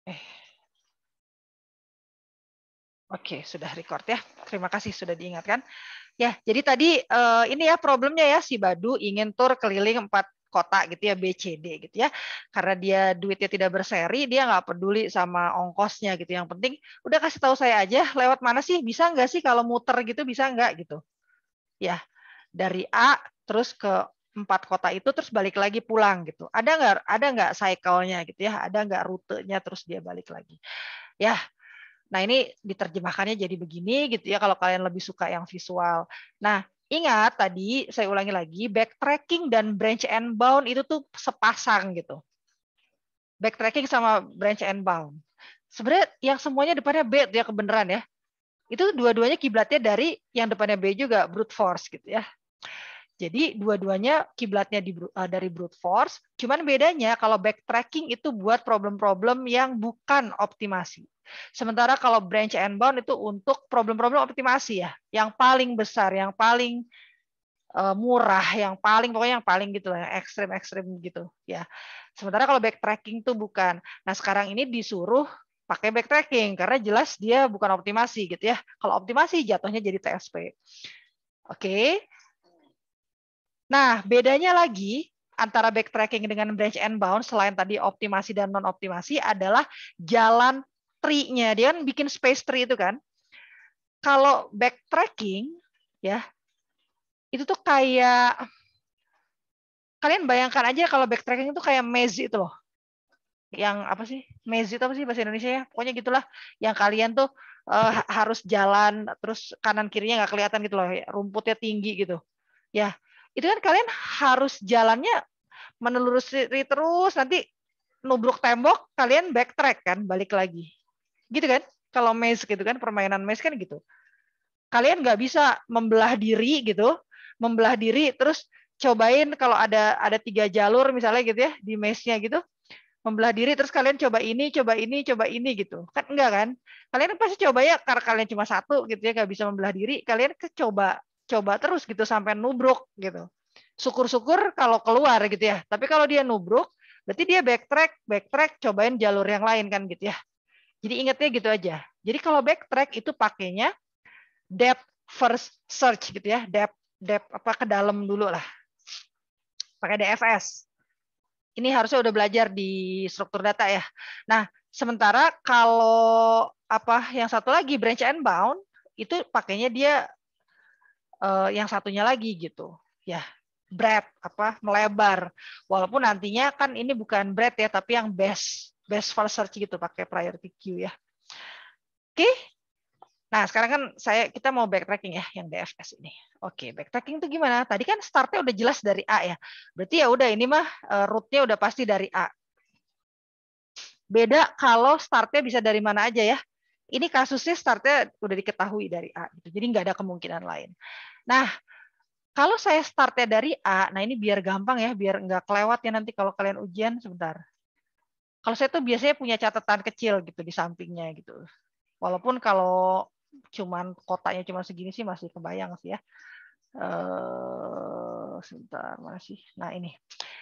Eh. Oke, sudah record ya. Terima kasih sudah diingatkan. Ya, jadi tadi ini ya problemnya ya, si Badu ingin tur keliling 4 kota gitu ya, B, C, D gitu ya. Karena dia duitnya tidak berseri, dia nggak peduli sama ongkosnya gitu. Yang penting udah kasih tahu saya aja lewat mana sih, bisa nggak sih kalau muter gitu, bisa nggak gitu. Ya, dari A terus ke 4 kota itu terus balik lagi pulang gitu. Ada nggak cycle-nya gitu ya, ada nggak rutenya terus dia balik lagi. Ya, nah, ini diterjemahkannya jadi begini gitu ya kalau kalian lebih suka yang visual. Nah, ingat tadi saya ulangi lagi, backtracking dan branch and bound itu tuh sepasang gitu. Backtracking sama branch and bound. Sebenarnya yang semuanya depannya B ya kebenaran ya. Itu dua-duanya kiblatnya dari yang depannya B juga, brute force gitu ya. Jadi dua-duanya kiblatnya dari brute force, cuman bedanya kalau backtracking itu buat problem-problem yang bukan optimasi. Sementara kalau branch and bound itu untuk problem-problem optimasi ya, yang paling besar, yang paling murah, yang paling pokoknya yang paling gitu lah, yang ekstrim-ekstrim gitu ya. Sementara kalau backtracking itu bukan. Nah, sekarang ini disuruh pakai backtracking karena jelas dia bukan optimasi gitu ya. Kalau optimasi jatuhnya jadi TSP. Oke. Nah, bedanya lagi antara backtracking dengan branch and bound selain tadi optimasi dan non optimasi adalah jalan tree-nya. Dia kan bikin space tree itu kan. Kalau backtracking ya, itu tuh kayak kalian bayangkan aja kalau backtracking itu kayak maze itu loh. Yang apa sih? Maze itu apa sih bahasa Indonesia ya? Pokoknya gitulah yang kalian tuh harus jalan terus kanan kirinya nggak kelihatan gitu loh, rumputnya tinggi gitu. Ya, itu kan kalian harus jalannya menelusuri terus, nanti nubruk tembok, kalian backtrack kan, balik lagi. Gitu kan? Kalau maze gitu kan, permainan maze kan gitu. Kalian nggak bisa membelah diri gitu, membelah diri terus cobain kalau ada 3 jalur misalnya gitu ya di maze-nya gitu, membelah diri terus kalian coba ini, coba ini, coba ini gitu. Kan enggak kan? Kalian pasti coba ya karena kalian cuma satu gitu ya, nggak bisa membelah diri, kalian coba terus gitu sampai nubruk gitu. Syukur-syukur kalau keluar gitu ya. Tapi kalau dia nubruk, berarti dia backtrack, cobain jalur yang lain kan gitu ya. Jadi ingatnya gitu aja. Jadi kalau backtrack itu pakainya depth first search gitu ya. Depth apa ke dalam dulu lah. Pakai DFS. Ini harusnya udah belajar di struktur data ya. Nah, sementara kalau apa yang satu lagi branch and bound itu pakainya dia yang satunya lagi gitu. Ya, breadth apa melebar. Walaupun nantinya kan ini bukan breadth ya, tapi yang best first search gitu pakai priority queue ya. Oke. Nah, sekarang kan kita mau backtracking ya yang DFS ini. Oke, backtracking itu gimana? Tadi kan startnya udah jelas dari A ya. Berarti ya udah ini mah route-nya udah pasti dari A. Beda kalau startnya bisa dari mana aja ya. Ini kasusnya startnya udah diketahui dari A gitu. Jadi nggak ada kemungkinan lain. Nah, kalau saya startnya dari A, nah ini biar gampang ya, biar nggak kelewat ya nanti kalau kalian ujian sebentar. Kalau saya tuh biasanya punya catatan kecil gitu di sampingnya gitu. Walaupun kalau cuman kotanya cuma segini sih masih kebayang sih ya. Sebentar mana sih? Nah ini,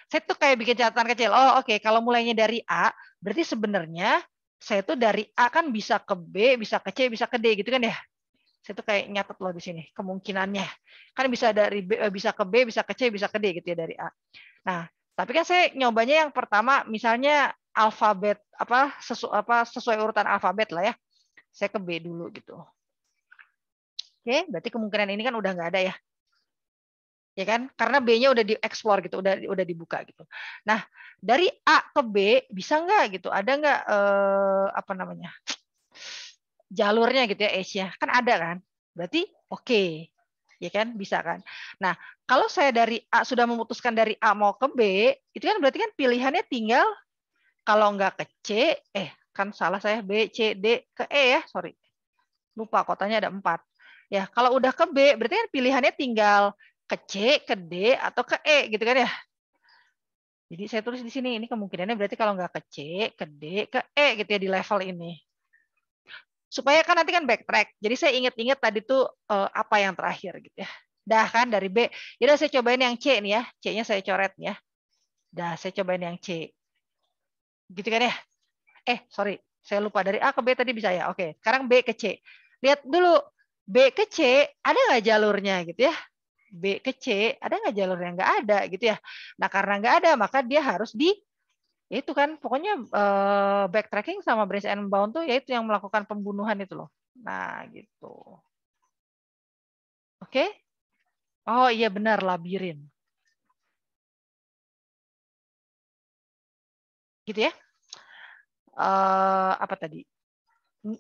saya tuh kayak bikin catatan kecil. Oh oke, kalau mulainya dari A, berarti sebenarnya saya tuh dari A kan bisa ke B, bisa ke C, bisa ke D gitu kan ya. Saya tuh kayak nyatet loh di sini kemungkinannya. Kan bisa dari B, bisa ke B, bisa ke C, bisa ke D gitu ya dari A. Nah, tapi kan saya nyobanya yang pertama misalnya alfabet apa sesuai urutan alfabet lah ya. Saya ke B dulu gitu. Oke, berarti kemungkinan ini kan udah nggak ada ya. Ya kan? Karena B-nya udah dieksplor gitu, udah dibuka gitu. Nah, dari A ke B bisa nggak gitu? Ada nggak apa namanya? Jalurnya gitu ya, Asia. Kan ada kan? Berarti oke. Ya kan? Bisa kan? Nah, kalau saya dari A sudah memutuskan dari A mau ke B, itu kan berarti kan pilihannya tinggal kalau nggak ke C, kan salah saya B, C, D ke E ya, sorry. Lupa kotanya ada 4. Ya, kalau udah ke B, berarti kan pilihannya tinggal ke C, ke D, atau ke E, gitu kan ya. Jadi saya tulis di sini, ini kemungkinannya berarti kalau nggak ke C, ke D, ke E gitu ya di level ini. Supaya kan nanti kan backtrack. Jadi saya ingat-ingat tadi tuh apa yang terakhir gitu ya. Dah kan dari B. Jadi saya cobain yang C nih ya. C-nya saya coret ya. Dah saya cobain yang C. Gitu kan ya. Sorry. Saya lupa dari A ke B tadi bisa ya. Oke, sekarang B ke C. Lihat dulu B ke C ada nggak jalurnya gitu ya? B ke C ada nggak jalurnya? Nggak ada gitu ya. Nah karena nggak ada maka dia harus itu kan pokoknya backtracking sama brace and bound tuh yaitu yang melakukan pembunuhan itu loh. Nah gitu. Oke? Oh iya benar labirin. Gitu ya. Apa tadi?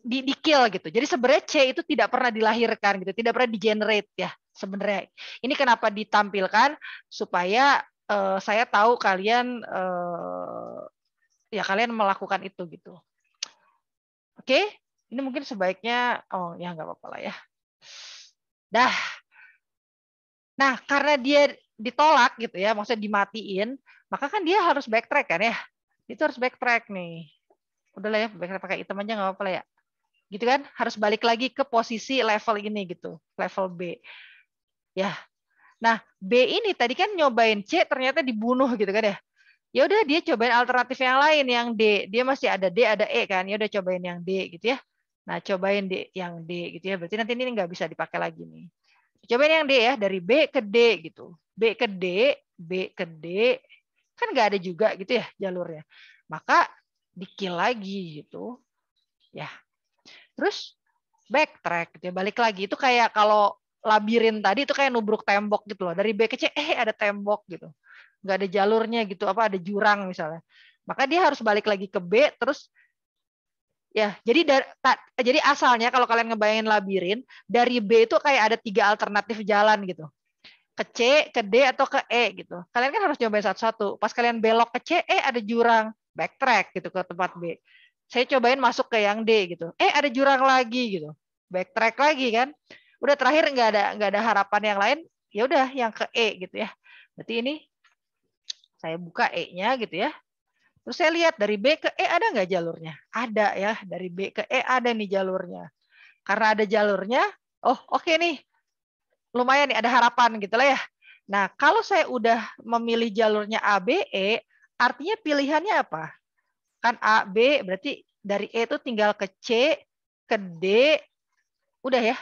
Di kill gitu. Jadi sebenarnya C itu tidak pernah dilahirkan gitu, tidak pernah di-generate ya sebenarnya. Ini kenapa ditampilkan supaya saya tahu kalian ya kalian melakukan itu gitu. Oke? Ini mungkin sebaiknya ya nggak apa-apa lah ya. Dah. Nah, karena dia ditolak gitu ya, maksudnya dimatiin, maka kan dia harus backtrack kan ya. Itu harus backtrack nih. Udahlah ya, backtrack pakai item aja nggak apa-apa lah ya. Gitu kan, harus balik lagi ke posisi level ini gitu, level B. Ya. Nah, B ini tadi kan nyobain C ternyata dibunuh gitu kan ya. Ya udah dia cobain alternatif yang lain yang D. Dia masih ada D, ada E kan. Ya udah cobain yang D gitu ya. Nah, cobain D yang D gitu ya. Berarti nanti ini nggak bisa dipakai lagi nih. Cobain yang D ya, dari B ke D gitu. B ke D, B ke D, kan nggak ada juga gitu ya jalurnya. Maka di-kill lagi gitu. Ya. Terus backtrack gitu ya, balik lagi. Itu kayak kalau labirin tadi itu kayak nubruk tembok gitu loh. Dari B ke C, ada tembok gitu. Nggak ada jalurnya gitu, apa ada jurang misalnya. Maka dia harus balik lagi ke B, terus ya, jadi asalnya kalau kalian ngebayangin labirin, dari B itu kayak ada 3 alternatif jalan gitu. Ke C, ke D, atau ke E gitu. Kalian kan harus cobain satu-satu. Pas kalian belok ke C, ada jurang. Backtrack gitu ke tempat B. Saya cobain masuk ke yang D gitu. Ada jurang lagi gitu. Backtrack lagi kan. Udah terakhir nggak ada harapan yang lain. Ya udah yang ke E gitu ya. Berarti ini saya buka E-nya gitu ya. Terus saya lihat dari B ke E ada nggak jalurnya? Ada ya. Dari B ke E ada nih jalurnya. Karena ada jalurnya, oh oke nih. Lumayan nih ada harapan gitu lah ya. Nah, kalau saya udah memilih jalurnya A, B, E, artinya pilihannya apa? Kan A, B, berarti dari E itu tinggal ke C, ke D, udah ya.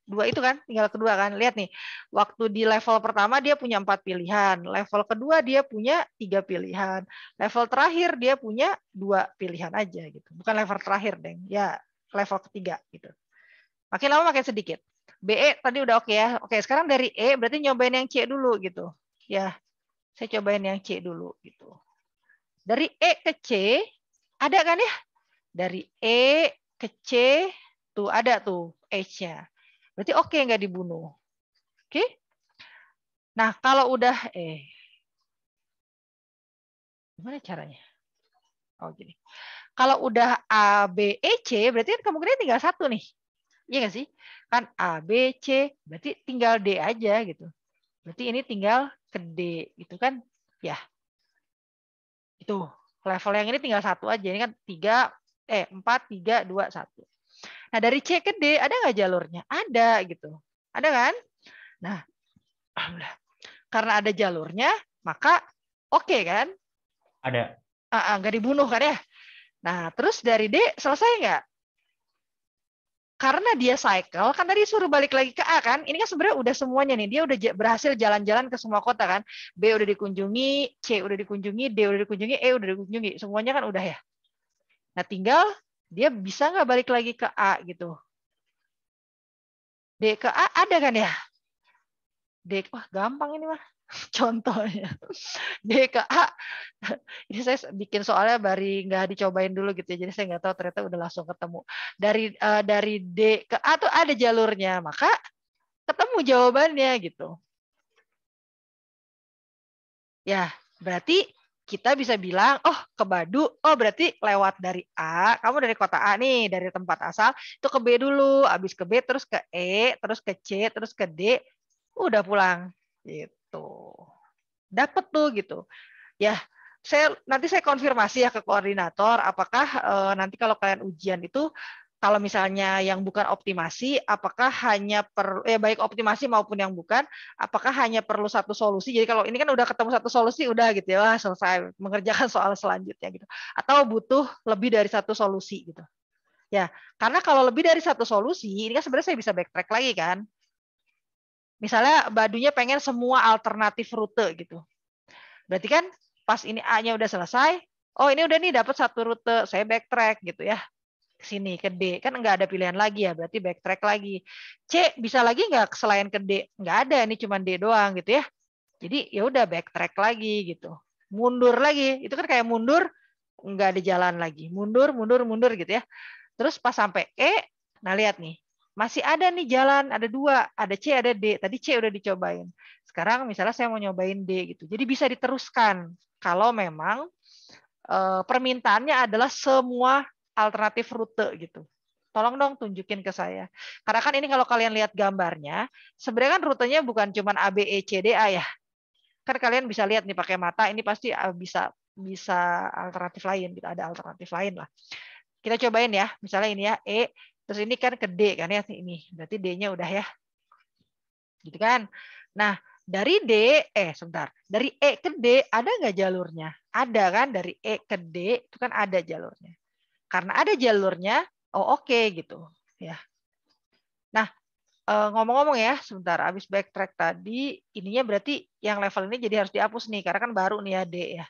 2 itu kan, tinggal kedua kan. Lihat nih, waktu di level pertama dia punya 4 pilihan. Level kedua dia punya 3 pilihan. Level terakhir dia punya 2 pilihan aja gitu. Bukan level terakhir, Deng. Ya, level ketiga gitu. Makin lama makin sedikit. BE tadi udah oke ya. Oke, sekarang dari E berarti nyobain yang C dulu gitu. Ya, saya cobain yang C dulu gitu. Dari E ke C ada kan ya? Dari E ke C tuh ada tuh H-nya. Berarti oke nggak dibunuh. Oke? Nah, kalau udah gimana caranya? Oh, gini. Kalau udah A, B, E, C berarti kan kemungkinan tinggal satu nih. Iya nggak sih? Kan A, B, C berarti tinggal D aja gitu. Berarti ini tinggal ke D gitu kan? Ya. Itu. Level yang ini tinggal satu aja. Ini kan 4, 3, 2, 1. Nah, dari C ke D ada nggak jalurnya? Ada gitu. Ada kan? Nah, alhamdulillah. Karena ada jalurnya, maka oke kan? Ada. Nggak dibunuh kan ya? Nah, terus dari D selesai nggak? Karena dia cycle, kan tadi suruh balik lagi ke A kan? Ini kan sebenarnya udah semuanya nih. Dia udah berhasil jalan-jalan ke semua kota kan? B udah dikunjungi, C udah dikunjungi, D udah dikunjungi, E udah dikunjungi. Semuanya kan udah ya. Nah, tinggal dia bisa nggak balik lagi ke A gitu. D ke A ada kan ya? D, wah gampang ini mah. Contohnya. D ke A. Ini saya bikin soalnya nggak dicobain dulu gitu ya. Jadi saya nggak tahu ternyata udah langsung ketemu. Dari D ke A tuh ada jalurnya. Maka ketemu jawabannya gitu. Ya, berarti kita bisa bilang, oh ke Badu, oh berarti lewat dari A, kamu dari kota A nih, dari tempat asal, itu ke B dulu, habis ke B terus ke E, terus ke C, terus ke D, udah pulang gitu. Dapat tuh gitu. Ya, nanti saya konfirmasi ya ke koordinator apakah nanti kalau kalian ujian itu kalau misalnya yang bukan optimasi, apakah hanya baik optimasi maupun yang bukan, apakah hanya perlu satu solusi? Jadi kalau ini kan udah ketemu satu solusi, udah gitu ya, wah, selesai mengerjakan soal selanjutnya gitu. Atau butuh lebih dari satu solusi gitu. Ya, karena kalau lebih dari satu solusi, ini kan sebenarnya saya bisa backtrack lagi kan. Misalnya Badunya pengen semua alternatif rute gitu. Berarti kan pas ini A-nya udah selesai, oh ini udah nih dapat satu rute, saya backtrack gitu ya. Ke sini ke D kan nggak ada pilihan lagi ya, berarti backtrack lagi. C bisa lagi nggak selain ke D? Nggak ada, ini cuma D doang gitu ya. Jadi ya udah backtrack lagi gitu, mundur lagi, itu kan kayak mundur nggak ada jalan lagi, mundur mundur mundur gitu ya. Terus pas sampai E, nah lihat nih, masih ada nih jalan, ada dua, ada C ada D. Tadi C udah dicobain, sekarang misalnya saya mau nyobain D gitu, jadi bisa diteruskan kalau memang permintaannya adalah semua alternatif rute gitu. Tolong dong tunjukin ke saya. Karena kan ini kalau kalian lihat gambarnya, sebenarnya kan rutenya bukan cuma A, B, E, C, D, A ya. Kan kalian bisa lihat nih pakai mata, ini pasti bisa bisa alternatif lain gitu, ada alternatif lain lah. Kita cobain ya, misalnya ini ya, E, terus ini kan ke D kan ya, ini. Berarti D-nya udah ya. Gitu kan. Nah, dari D, sebentar, dari E ke D ada nggak jalurnya? Ada kan, dari E ke D itu kan ada jalurnya. Karena ada jalurnya, oh oke gitu. Ya. Nah, ngomong-ngomong ya, sebentar, habis backtrack tadi, ininya berarti yang level ini jadi harus dihapus nih, karena kan baru nih ya D ya.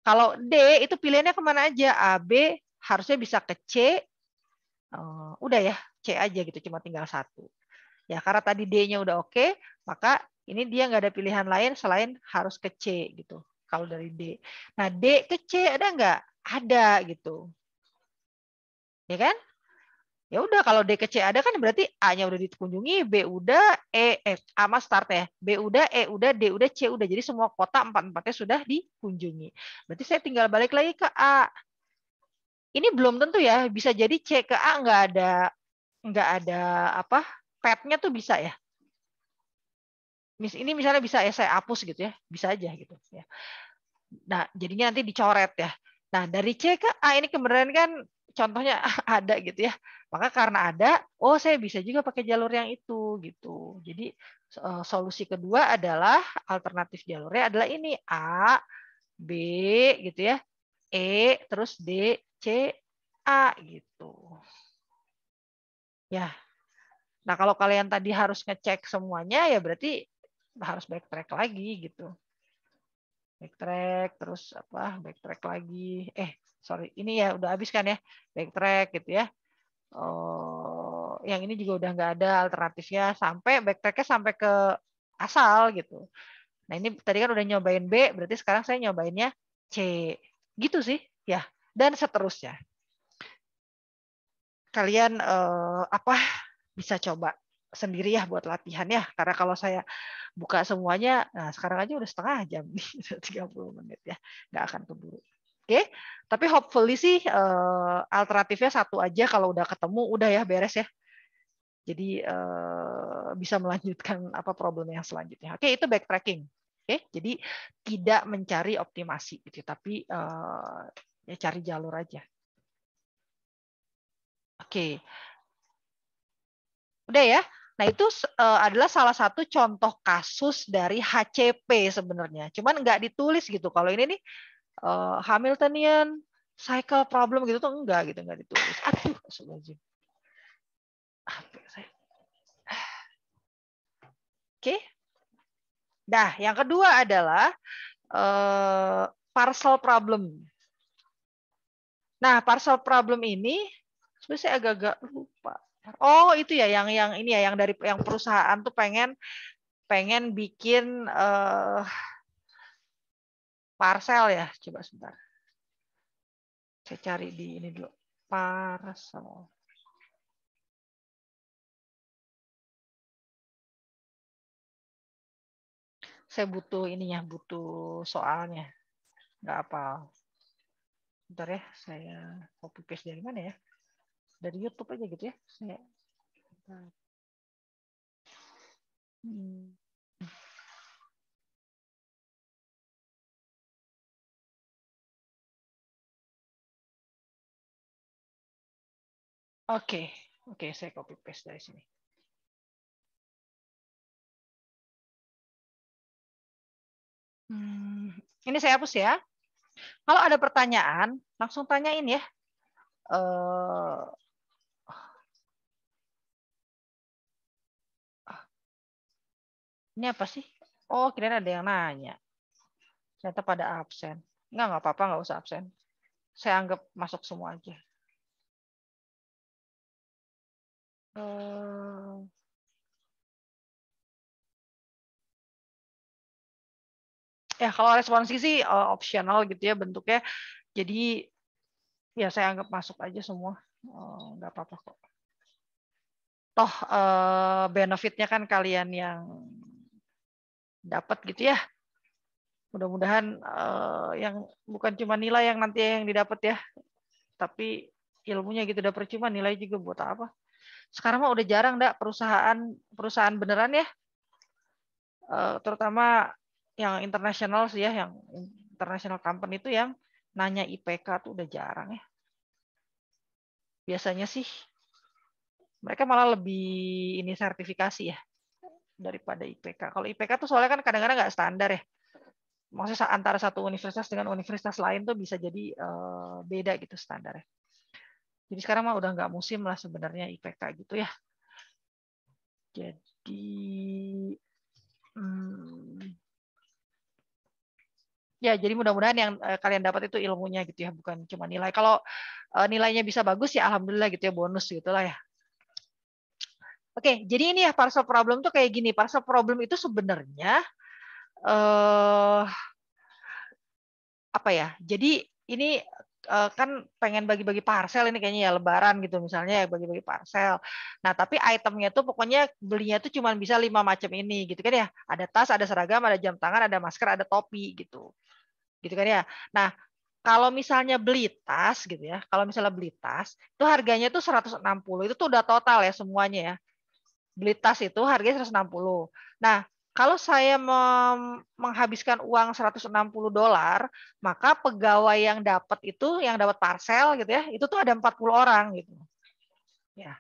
Kalau D itu pilihannya kemana aja? A, B harusnya bisa ke C, udah ya, C aja gitu, cuma tinggal satu. Ya, karena tadi D-nya udah oke, maka ini dia nggak ada pilihan lain selain harus ke C gitu. Kalau dari D. Nah, D ke C ada nggak? Ada gitu. Ya kan? Ya udah kalau D ke C ada kan berarti A-nya udah dikunjungi, B udah, A mas start ya. B udah, E udah, D udah, C udah. Jadi semua kota empat-empatnya sudah dikunjungi. Berarti saya tinggal balik lagi ke A. Ini belum tentu ya, bisa jadi C ke A nggak ada apa? Petnya tuh bisa ya. Ini misalnya bisa ya saya hapus gitu ya, bisa aja gitu ya. Nah, jadinya nanti dicoret ya. Nah, dari C ke A ini kebenaran kan contohnya ada gitu ya. Maka karena ada, oh saya bisa juga pakai jalur yang itu gitu. Jadi solusi kedua adalah alternatif jalurnya adalah ini A, B gitu ya. E terus D, C, A gitu. Ya. Nah, kalau kalian tadi harus ngecek semuanya ya berarti harus backtrack lagi gitu. Backtrack terus apa? Backtrack lagi. Sorry, ini ya udah habis kan ya? Backtrack gitu ya. Oh, yang ini juga udah nggak ada alternatifnya sampai backtracknya sampai ke asal gitu. Nah, ini tadi kan udah nyobain B, berarti sekarang saya nyobainnya C. Gitu sih, ya. Dan seterusnya. Kalian apa bisa coba sendiri ya buat latihan ya. Karena kalau saya buka semuanya, nah sekarang aja udah setengah jam nih, 30 menit ya, nggak akan keburu. Oke, tapi hopefully sih alternatifnya satu aja kalau udah ketemu udah ya beres ya. Jadi bisa melanjutkan apa problem yang selanjutnya. Oke, itu backtracking. Oke, jadi tidak mencari optimasi gitu, tapi ya cari jalur aja. Oke, udah ya. Nah, itu adalah salah satu contoh kasus dari HCP sebenarnya. Cuman nggak ditulis gitu. Kalau ini nih Hamiltonian cycle problem gitu tuh enggak gitu, nggak ditulis. Aduh, astagfirullahaladzim. Oke. Nah, yang kedua adalah parcel problem. Nah, parcel problem ini sebenarnya saya agak-agak lupa. Oh, itu ya yang ini ya yang dari yang perusahaan tuh pengen bikin parcel ya. Coba sebentar. Saya cari di ini dulu. Parcel. Saya butuh ininya, butuh soalnya. Nggak apa. Bentar ya, saya copy paste dari mana ya? Dari YouTube aja gitu ya. Saya Oke, oke, saya copy paste dari sini. Ini saya hapus ya. Kalau ada pertanyaan, langsung tanyain ya. Ini apa sih? Oh, kirain ada yang nanya. Ternyata pada absen. Nggak apa-apa, nggak usah absen. Saya anggap masuk semua aja. Ya, kalau responsi sih optional gitu ya bentuknya. Jadi ya saya anggap masuk aja semua. Nggak apa-apa kok. Toh benefitnya kan kalian yang dapat gitu ya. Mudah-mudahan yang bukan cuma nilai yang nanti yang didapat ya, tapi ilmunya gitu udah percuma, nilai juga buat apa? Sekarang mah udah jarang perusahaan beneran ya, terutama yang internasional sih ya, yang international company itu yang nanya IPK tuh udah jarang ya. Biasanya sih mereka malah lebih ini sertifikasi ya daripada IPK. Kalau IPK tuh soalnya kan kadang-kadang nggak standar ya. Maksudnya antara satu universitas dengan universitas lain tuh bisa jadi beda gitu standarnya. Jadi sekarang mah udah nggak musim lah sebenarnya IPK gitu ya. Jadi ya jadi mudah-mudahan yang kalian dapat itu ilmunya gitu ya, bukan cuma nilai. Kalau nilainya bisa bagus ya alhamdulillah gitu ya, bonus gitulah ya. Oke, jadi ini ya parcel problem tuh kayak gini. Parcel problem itu sebenarnya apa ya? Jadi ini kan pengen bagi-bagi parcel ini kayaknya ya lebaran gitu misalnya ya bagi-bagi parcel. Nah, tapi itemnya tuh pokoknya belinya tuh cuma bisa 5 macam ini gitu kan ya. Ada tas, ada seragam, ada jam tangan, ada masker, ada topi gitu. Gitu kan ya. Nah, kalau misalnya beli tas gitu ya, kalau misalnya beli tas, itu harganya tuh 160. Itu tuh udah total ya semuanya ya. Beli tas itu harganya 160. Nah, kalau saya menghabiskan uang $160, maka pegawai yang dapat itu, yang dapat parcel gitu ya, itu tuh ada 40 orang gitu. Ya,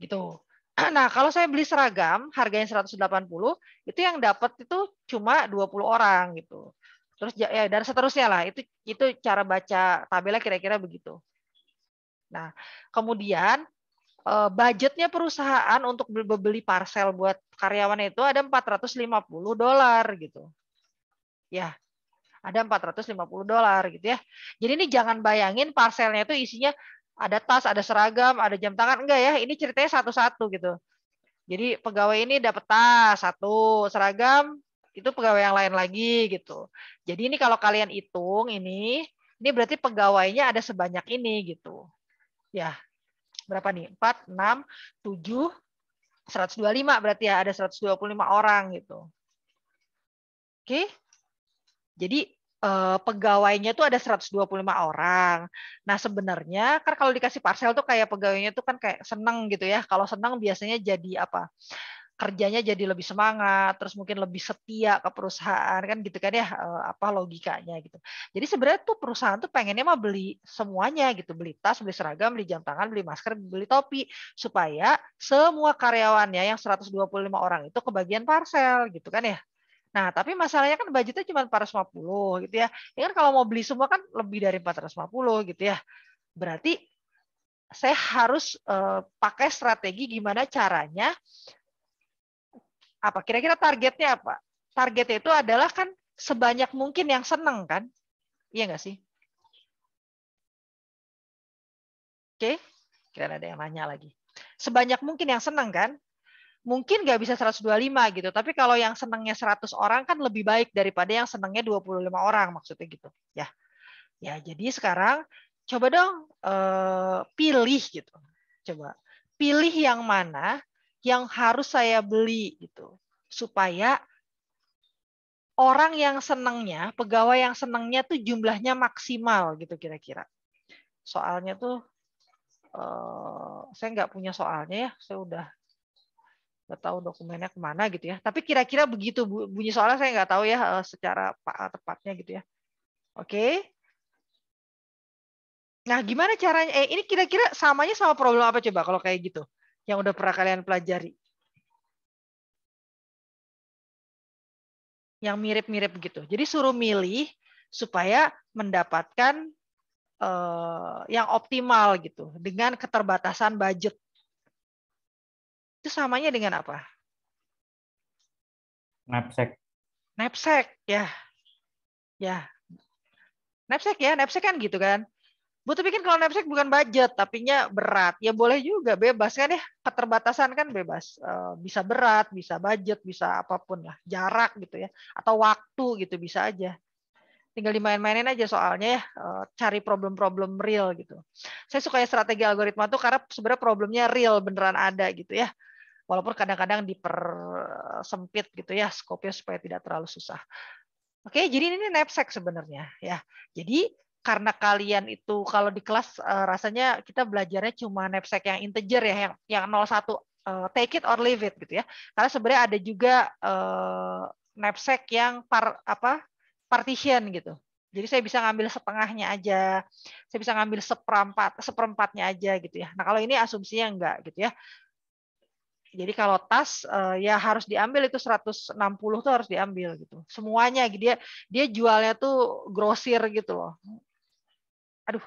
gitu. Nah, kalau saya beli seragam harganya 180, itu yang dapat itu cuma 20 orang gitu. Terus ya dan seterusnya lah. Itu cara baca tabelnya kira-kira begitu. Nah, kemudian budgetnya perusahaan untuk beli parcel buat karyawannya itu ada $450 gitu. Ya, ada $450 gitu ya. Jadi ini jangan bayangin parcelnya itu isinya ada tas, ada seragam, ada jam tangan, enggak ya. Ini ceritanya satu-satu gitu. Jadi pegawai ini dapat tas satu, seragam itu pegawai yang lain lagi gitu. Jadi ini kalau kalian hitung ini berarti pegawainya ada sebanyak ini gitu. Ya, berapa nih? 4, 6, 7, 125 berarti ya ada 125 orang gitu. Oke. Jadi pegawainya tuh ada 125 orang. Nah, sebenarnya kan kalau dikasih parcel tuh kayak pegawainya tuh kan kayak seneng gitu ya. Kalau seneng biasanya jadi apa? Kerjanya jadi lebih semangat, terus mungkin lebih setia ke perusahaan kan gitu kan ya, apa logikanya gitu. Jadi sebenarnya tuh perusahaan tuh pengennya mah beli semuanya gitu, beli tas, beli seragam, beli jam tangan, beli masker, beli topi supaya semua karyawannya yang 125 orang itu kebagian parcel gitu kan ya. Nah, tapi masalahnya kan budgetnya cuma 450 gitu ya. Ya kan kalau mau beli semua kan lebih dari 450 gitu ya. Berarti saya harus pakai strategi gimana caranya apa kira-kira targetnya apa? Targetnya itu adalah kan sebanyak mungkin yang seneng kan? Iya nggak sih? Oke, kira ada yang nanya lagi. Sebanyak mungkin yang seneng kan? Mungkin nggak bisa 125 gitu, tapi kalau yang senengnya 100 orang kan lebih baik daripada yang senengnya 25 orang maksudnya gitu. Ya, ya jadi sekarang coba dong pilih gitu. Coba pilih yang mana yang harus saya beli gitu supaya orang yang senengnya, pegawai yang senengnya tuh jumlahnya maksimal gitu kira-kira. Soalnya tuh saya nggak punya soalnya ya, saya udah nggak tahu dokumennya kemana gitu ya. Tapi kira-kira begitu bunyi soalnya saya nggak tahu ya secara tepatnya gitu ya. Oke, Nah, gimana caranya? Ini kira-kira samanya sama problem apa coba kalau kayak gitu? Yang udah pernah kalian pelajari. Yang mirip-mirip gitu. Jadi suruh milih supaya mendapatkan yang optimal gitu dengan keterbatasan budget. Itu samanya dengan apa? Knapsack. Knapsack ya. Ya, knapsack kan gitu kan. Butuh bikin kalau knapsack bukan budget, tapinya berat. Ya boleh juga, bebas kan ya. Keterbatasan kan bebas. Bisa berat, bisa budget, bisa apapun lah. Jarak gitu ya. Atau waktu gitu bisa aja. Tinggal dimain-mainin aja soalnya ya. Cari problem-problem real gitu. Saya suka ya strategi algoritma tuh karena sebenarnya problemnya real, beneran ada gitu ya. Walaupun kadang-kadang dipersempit gitu ya, skopnya supaya tidak terlalu susah. Oke, jadi ini knapsack sebenarnya ya. Jadi karena kalian itu kalau di kelas rasanya kita belajarnya cuma knapsack yang integer ya, yang 01 take it or leave it gitu ya. Karena sebenarnya ada juga knapsack yang partition gitu. Jadi saya bisa ngambil setengahnya aja, saya bisa ngambil seperempatnya aja gitu ya. Nah kalau ini asumsinya enggak gitu ya. Jadi kalau tas ya harus diambil itu 160 tuh harus diambil gitu. Semuanya dia jualnya tuh grosir gitu loh. Aduh,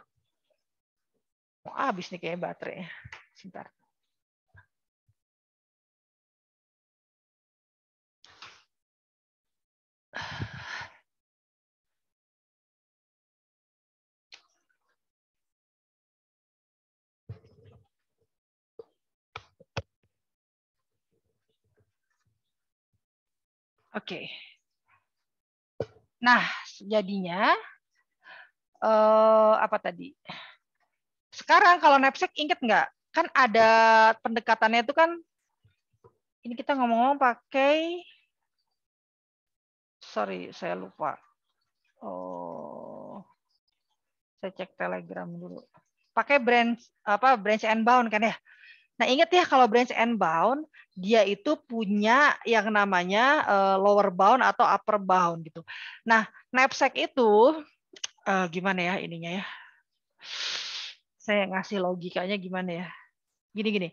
mau habis nih kayak baterainya. Sebentar. Oke. Nah, jadinya apa tadi? Sekarang kalau knapsack inget nggak? Kan ada pendekatannya itu kan ini kita ngomong-ngomong pakai sorry, saya lupa. Oh, saya cek Telegram dulu. Pakai branch and bound kan ya? Nah, ingat ya kalau branch and bound, dia itu punya yang namanya lower bound atau upper bound gitu. Nah, knapsack itu gimana ya ininya ya? Saya ngasih logikanya gimana ya? Gini-gini.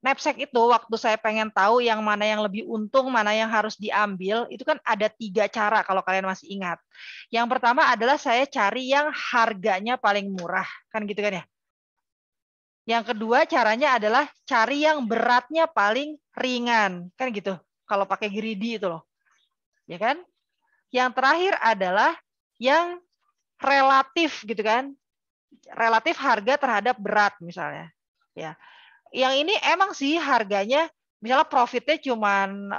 Knapsack itu waktu saya pengen tahu yang mana yang lebih untung, mana yang harus diambil, itu kan ada 3 cara kalau kalian masih ingat. Yang pertama adalah saya cari yang harganya paling murah, kan gitu kan ya? Yang kedua caranya adalah cari yang beratnya paling ringan, kan gitu. Kalau pakai greedy itu loh. Ya kan? Yang terakhir adalah yang relatif gitu kan. Relatif harga terhadap berat misalnya. Ya. Yang ini emang sih harganya misalnya profitnya cuman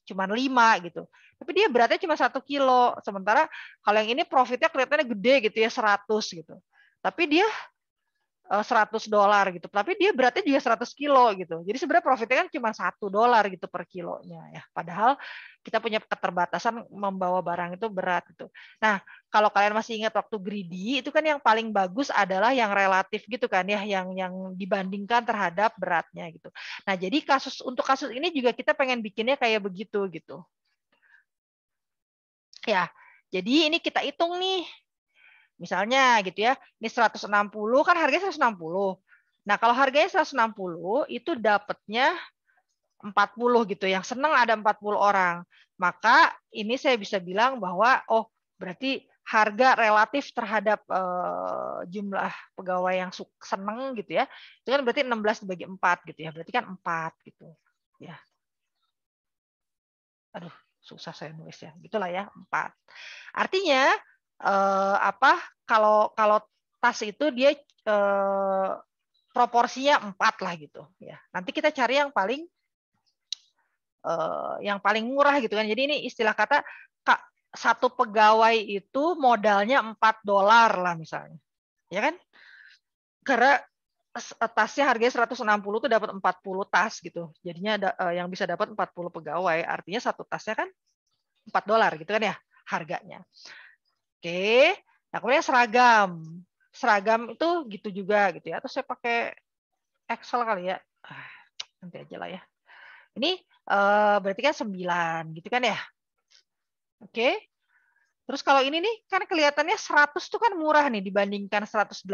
cuman 5 gitu. Tapi dia beratnya cuma 1 kilo. Sementara kalau yang ini profitnya kelihatannya gede gitu ya 100 gitu. Tapi dia $100 gitu. Tapi dia beratnya juga 100 kilo gitu. Jadi sebenarnya profitnya kan cuma $1 gitu per kilonya ya. Padahal kita punya keterbatasan membawa barang itu berat gitu. Nah, kalau kalian masih ingat waktu greedy itu kan yang paling bagus adalah yang relatif gitu kan ya, yang dibandingkan terhadap beratnya gitu. Nah, jadi untuk kasus ini juga kita pengen bikinnya kayak begitu gitu. Ya. Jadi ini kita hitung nih. Misalnya gitu ya, ini 160 kan harganya 160. Nah, kalau harganya 160 itu dapatnya 40 gitu. Yang senang ada 40 orang. Maka ini saya bisa bilang bahwa oh, berarti harga relatif terhadap jumlah pegawai yang senang gitu ya. Itu kan berarti 16 dibagi 4 gitu ya. Berarti kan 4 gitu. Ya. Aduh, susah saya nulis ya. Gitulah ya, 4. Artinya kalau tas itu dia proporsinya 4 lah gitu ya. Nanti kita cari yang paling murah gitu kan. Jadi ini istilah kata satu pegawai itu modalnya $4 lah misalnya. Ya kan? Karena tasnya harganya 160 tuh dapat 40 tas gitu. Jadinya yang bisa dapat 40 pegawai. Artinya satu tasnya kan $4 gitu kan ya harganya. Oke. Nah, kemudian seragam. Seragam itu gitu juga gitu ya. Atau saya pakai Excel kali ya. Nanti aja lah ya. Ini berarti kan 9 gitu kan ya. Oke. Terus kalau ini nih kan kelihatannya 100 tuh kan murah nih dibandingkan 180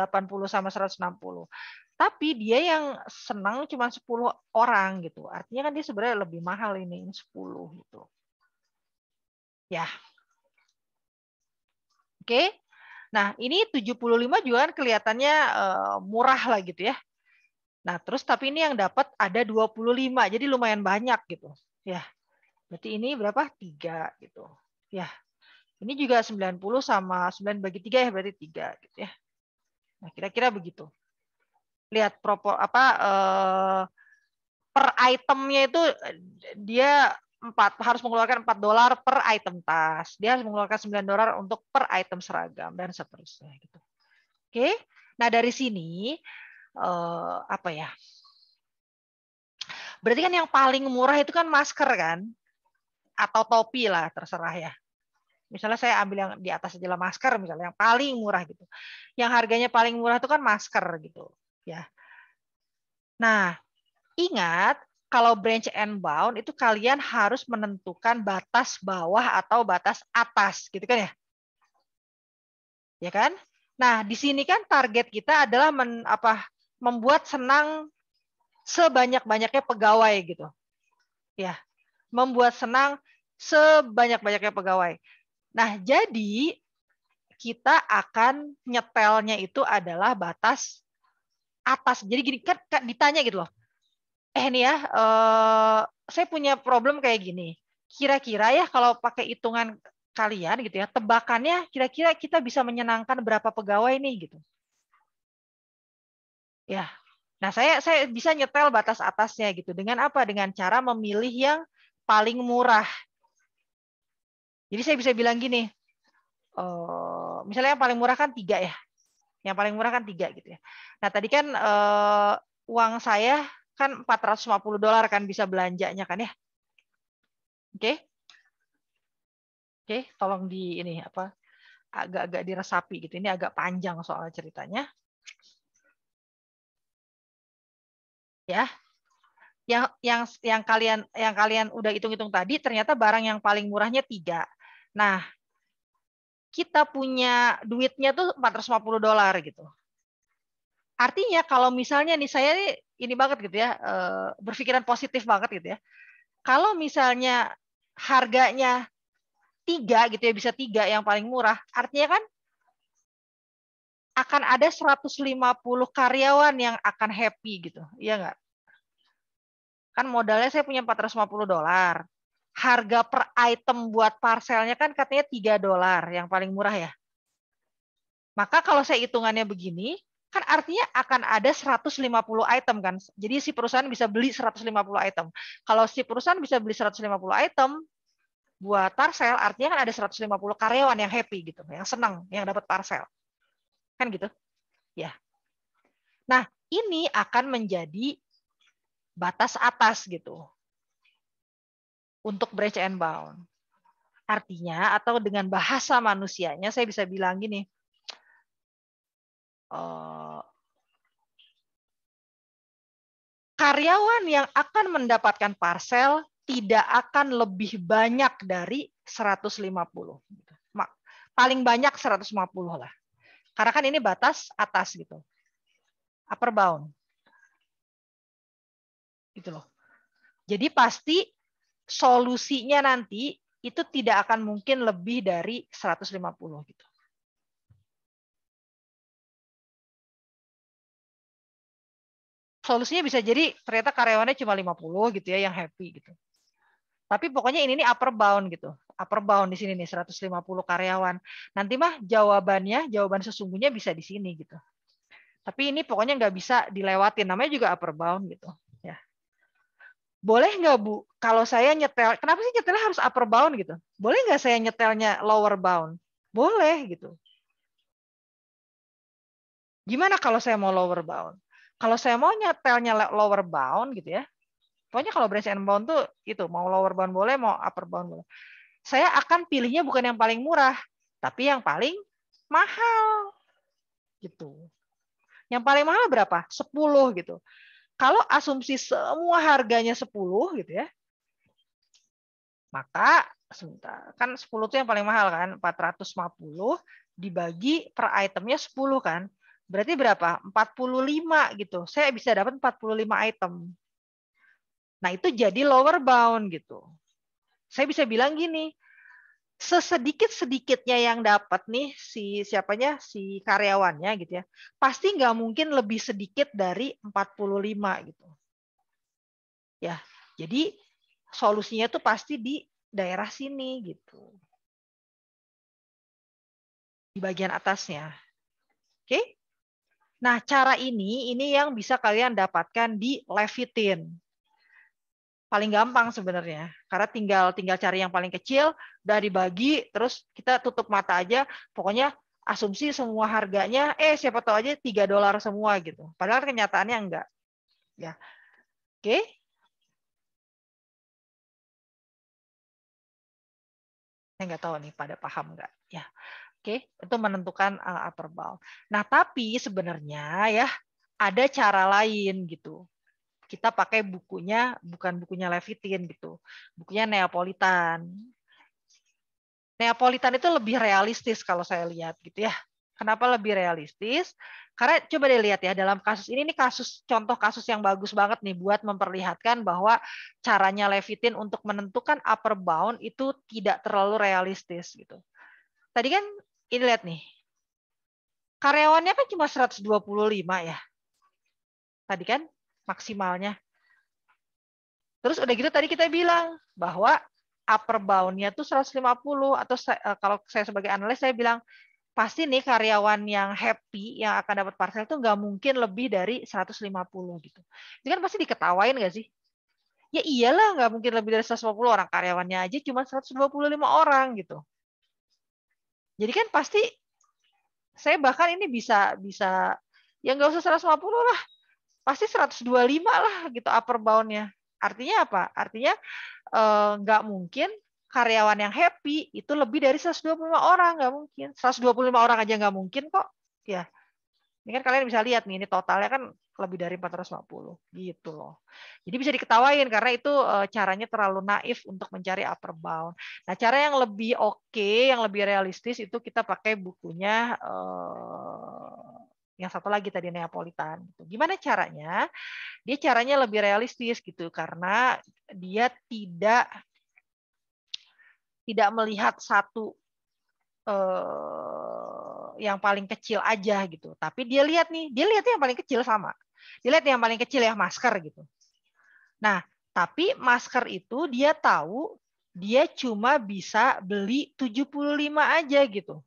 sama 160. Tapi dia yang senang cuma 10 orang gitu. Artinya kan dia sebenarnya lebih mahal ini 10 gitu. Ya. Oke. Nah, ini 75 juga kan kelihatannya murah lah gitu ya. Nah, terus tapi ini yang dapat ada 25. Jadi lumayan banyak gitu. Ya. Berarti ini berapa? 3 gitu. Ya. Ini juga 90 sama 9 bagi 3 ya, berarti 3 gitu ya. Nah, kira-kira begitu. Lihat per itemnya itu dia harus mengeluarkan $4 per item tas. Dia harus mengeluarkan $9 untuk per item seragam dan seterusnya gitu. Oke. Nah, dari sini apa ya? Berarti kan yang paling murah itu kan masker kan? Atau topi lah, terserah ya. Misalnya saya ambil yang di atas aja lah, masker misalnya yang paling murah gitu. Yang harganya paling murah itu kan masker gitu, ya. Nah, ingat kalau branch and bound itu kalian harus menentukan batas bawah atau batas atas, gitu kan ya? Ya kan? Nah, di sini kan target kita adalah membuat senang sebanyak-banyaknya pegawai gitu. Ya, membuat senang sebanyak-banyaknya pegawai. Nah, jadi kita akan nyetelnya itu adalah batas atas. Jadi gini kan ditanya gitu loh. Nih ya, saya punya problem kayak gini. Kira-kira ya kalau pakai hitungan kalian gitu ya, tebakannya kira-kira kita bisa menyenangkan berapa pegawai nih gitu. Ya. Nah, saya bisa nyetel batas atasnya gitu. Dengan apa? Dengan cara memilih yang paling murah. Jadi saya bisa bilang gini, misalnya yang paling murah kan 3 ya. Yang paling murah kan 3 gitu ya. Nah, tadi kan uang saya kan $450 kan bisa belanjanya kan ya. Oke. Oke, tolong di ini agak-agak diresapi gitu. Ini agak panjang soal ceritanya. Ya. Yang kalian udah hitung-hitung tadi ternyata barang yang paling murahnya 3. Nah, kita punya duitnya tuh $450 gitu. Artinya kalau misalnya nih saya ini banget gitu ya, berpikiran positif banget gitu ya. Kalau misalnya harganya 3 gitu ya, bisa 3 yang paling murah, artinya kan akan ada 150 karyawan yang akan happy gitu. Iya nggak? Kan modalnya saya punya $450. Harga per item buat parcelnya kan katanya $3 yang paling murah ya. Maka kalau saya hitungannya begini, kan artinya akan ada 150 item kan. Jadi si perusahaan bisa beli 150 item. Kalau si perusahaan bisa beli 150 item buat parcel, artinya kan ada 150 karyawan yang happy gitu, yang senang, yang dapat parcel. Kan gitu? Ya. Nah, ini akan menjadi batas atas gitu untuk branch and bound. Artinya, atau dengan bahasa manusianya, saya bisa bilang gini, karyawan yang akan mendapatkan parcel tidak akan lebih banyak dari 150. Paling banyak 150 lah. Karena kan ini batas atas gitu. Upper bound. Gitu loh. Jadi pasti solusinya nanti itu tidak akan mungkin lebih dari 150 gitu. Solusinya bisa jadi ternyata karyawannya cuma 50 gitu ya yang happy gitu. Tapi pokoknya ini upper bound gitu. Upper bound di sini nih 150 karyawan. Nanti mah jawaban sesungguhnya bisa di sini gitu. Tapi ini pokoknya nggak bisa dilewatin. Namanya juga upper bound gitu. Ya. Boleh nggak Bu? Kalau saya nyetel, kenapa sih nyetelnya harus upper bound gitu? Boleh nggak saya nyetelnya lower bound? Boleh gitu. Gimana kalau saya mau lower bound? Kalau saya mau nyetelnya lower bound gitu ya. Pokoknya kalau branch and bound tuh itu mau lower bound boleh, mau upper bound boleh. Saya akan pilihnya bukan yang paling murah, tapi yang paling mahal. Gitu. Yang paling mahal berapa? 10 gitu. Kalau asumsi semua harganya 10 gitu ya, maka Sebentar. Kan 10 itu yang paling mahal kan? 450 dibagi per itemnya 10 kan? Berarti berapa? 45 gitu. Saya bisa dapat 45 item. Nah, itu jadi lower bound gitu. Saya bisa bilang gini, sesedikit-sedikitnya yang dapat nih si siapanya, si karyawannya gitu ya, pasti nggak mungkin lebih sedikit dari 45 gitu. Ya, jadi solusinya tuh pasti di daerah sini gitu. Di bagian atasnya. Oke? Nah, cara ini yang bisa kalian dapatkan di Levitin. Paling gampang sebenarnya. Karena tinggal cari yang paling kecil, udah dibagi, terus kita tutup mata aja, pokoknya asumsi semua harganya siapa tahu aja $3 semua gitu. Padahal kenyataannya enggak. Ya. Oke? Saya nggak tahu nih pada paham nggak. Ya. Oke, itu menentukan upper bound. Nah, tapi sebenarnya ya ada cara lain gitu. Kita pakai bukunya, bukan bukunya Levitin gitu. Bukunya Neapolitan. Neapolitan itu lebih realistis kalau saya lihat gitu ya. Kenapa lebih realistis? Karena coba deh lihat ya, dalam kasus ini contoh kasus yang bagus banget nih buat memperlihatkan bahwa caranya Levitin untuk menentukan upper bound itu tidak terlalu realistis gitu. Tadi kan ini lihat nih. Karyawannya kan cuma 125 ya. Tadi kan maksimalnya. Terus udah gitu tadi kita bilang bahwa upper bound-nya tuh 150 atau kalau saya sebagai analis saya bilang pasti nih karyawan yang happy yang akan dapat parcel itu nggak mungkin lebih dari 150 gitu. Ini kan pasti diketawain nggak sih? Ya iyalah nggak mungkin lebih dari 150 orang, karyawannya aja cuma 125 orang gitu. Jadi kan pasti saya bahkan ini bisa ya nggak usah 150 lah, pasti 125 lah gitu upper bound-nya. Artinya apa? Artinya nggak mungkin karyawan yang happy itu lebih dari 125 orang, nggak mungkin. 125 orang aja nggak mungkin kok. Ya, ini kan kalian bisa lihat nih, ini totalnya kan lebih dari 450 gitu loh. Jadi bisa diketawain karena itu caranya terlalu naif untuk mencari upper bound. Nah, cara yang lebih oke, yang lebih realistis itu kita pakai bukunya yang satu lagi tadi Neapolitan. Gimana caranya? Dia caranya lebih realistis gitu karena dia tidak melihat satu yang paling kecil aja gitu. Tapi dia lihat yang paling kecil sama. Dia lihat yang paling kecil ya masker gitu. Nah, tapi masker itu dia tahu dia cuma bisa beli 75 aja gitu.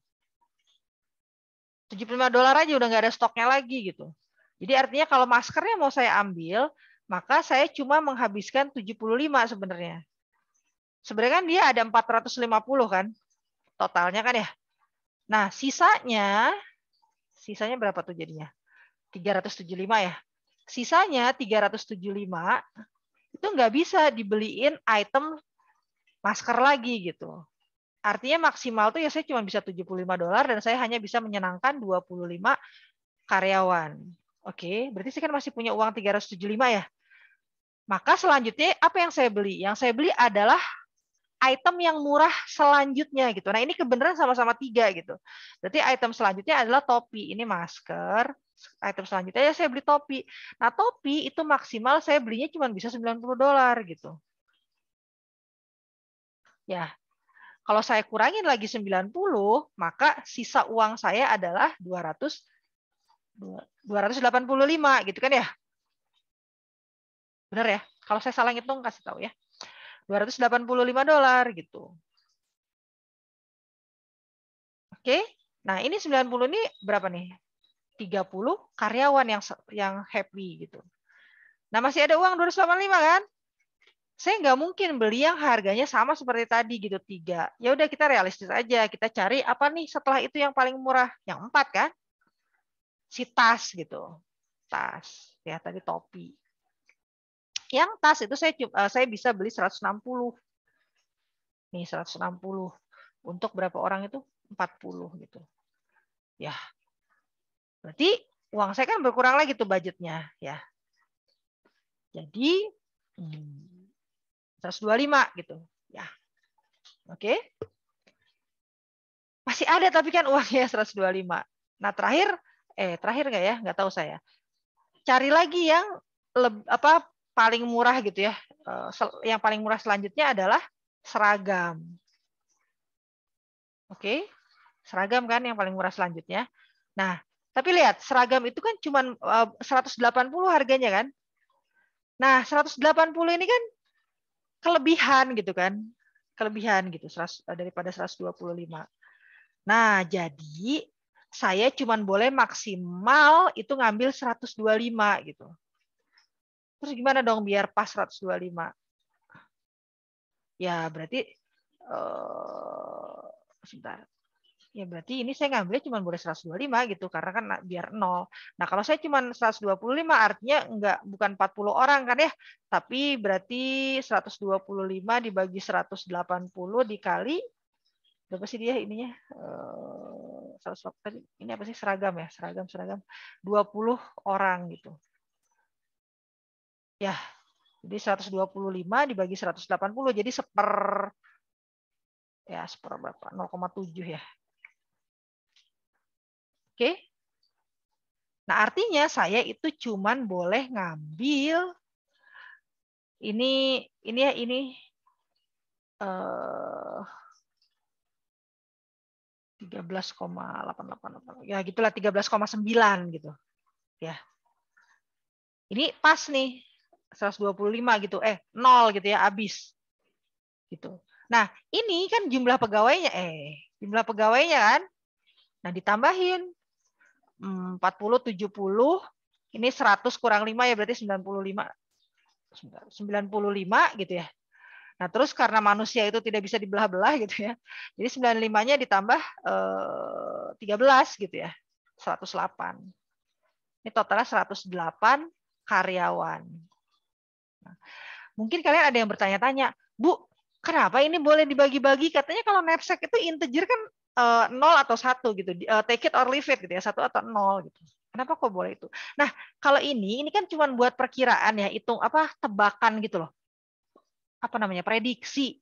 $75 aja udah nggak ada stoknya lagi gitu. Jadi artinya kalau maskernya mau saya ambil, maka saya cuma menghabiskan 75 sebenarnya. Sebenarnya kan dia ada 450 kan totalnya kan ya. Nah, sisanya berapa tuh jadinya? 375 ya. Sisanya 375 itu nggak bisa dibeliin item masker lagi gitu. Artinya maksimal tuh ya saya cuma bisa $75 dan saya hanya bisa menyenangkan 25 karyawan. Oke, berarti saya kan masih punya uang 375 ya. Maka selanjutnya apa yang saya beli? Yang saya beli adalah item yang murah selanjutnya gitu. Nah, ini kebenaran sama-sama 3 gitu. Berarti item selanjutnya adalah topi. Ini masker. Item selanjutnya ya saya beli topi. Nah, topi itu maksimal saya belinya cuma bisa $90 gitu. Ya. Kalau saya kurangin lagi 90, maka sisa uang saya adalah 285 gitu kan ya. Benar ya? Kalau saya salah ngitung kasih tahu ya. $285 gitu. Oke. Nah, ini 90 ini berapa nih? 30 karyawan yang happy gitu. Nah, masih ada uang 285 kan? Saya nggak mungkin beli yang harganya sama seperti tadi gitu 3. Ya udah kita realistis aja. Kita cari apa nih setelah itu yang paling murah? Yang 4 kan? Si tas gitu. Tas. Ya tadi topi. Yang tas itu saya bisa beli 160. Nih 160. Untuk berapa orang itu? 40 gitu. Ya. Berarti uang saya kan berkurang lagi tuh budgetnya ya. Jadi 125 gitu. Ya. Oke. Masih ada tapi kan uangnya 125. Nah, terakhir nggak ya? Nggak tahu saya. Cari lagi yang paling murah gitu ya. Yang paling murah selanjutnya adalah seragam. Oke. Seragam kan yang paling murah selanjutnya. Nah, tapi lihat, seragam itu kan cuma 180 harganya kan. Nah, 180 ini kan kelebihan gitu kan. Kelebihan gitu daripada 125. Nah, jadi saya cuma boleh maksimal itu ngambil 125 gitu. Terus gimana dong biar pas 125? Ya, berarti sebentar. Ya berarti ini saya ngambilnya cuma boleh 125 gitu karena kan biar 0. Nah, kalau saya cuma 125 artinya bukan 40 orang kan ya, tapi berarti 125 dibagi 180 dikali berapa sih dia ininya? 180 ini apa sih, seragam ya? Seragam 20 orang gitu. Ya. Jadi 125 dibagi 180 jadi seper berapa? 0,7 ya. Oke. Nah, artinya saya itu cuman boleh ngambil ini 13,888. Ya gitulah 13,9 gitu. Ya. Ini pas nih 125 gitu. 0 gitu ya, habis. Gitu. Nah, ini kan jumlah pegawainya kan. Nah, ditambahin 40, 70, ini 100 kurang 5 ya berarti 95 gitu ya. Nah, terus karena manusia itu tidak bisa dibelah-belah gitu ya. Jadi 95-nya ditambah 13 gitu ya. 108. Ini totalnya 108 karyawan. Nah, mungkin kalian ada yang bertanya-tanya, Bu, kenapa ini boleh dibagi-bagi? Katanya kalau knapsack itu integer kan 0 atau 1 gitu. Take it or leave it gitu ya, 1 atau 0 gitu. Kenapa kok boleh itu? Nah, kalau ini kan cuma buat perkiraan ya, hitung tebakan gitu loh. Prediksi.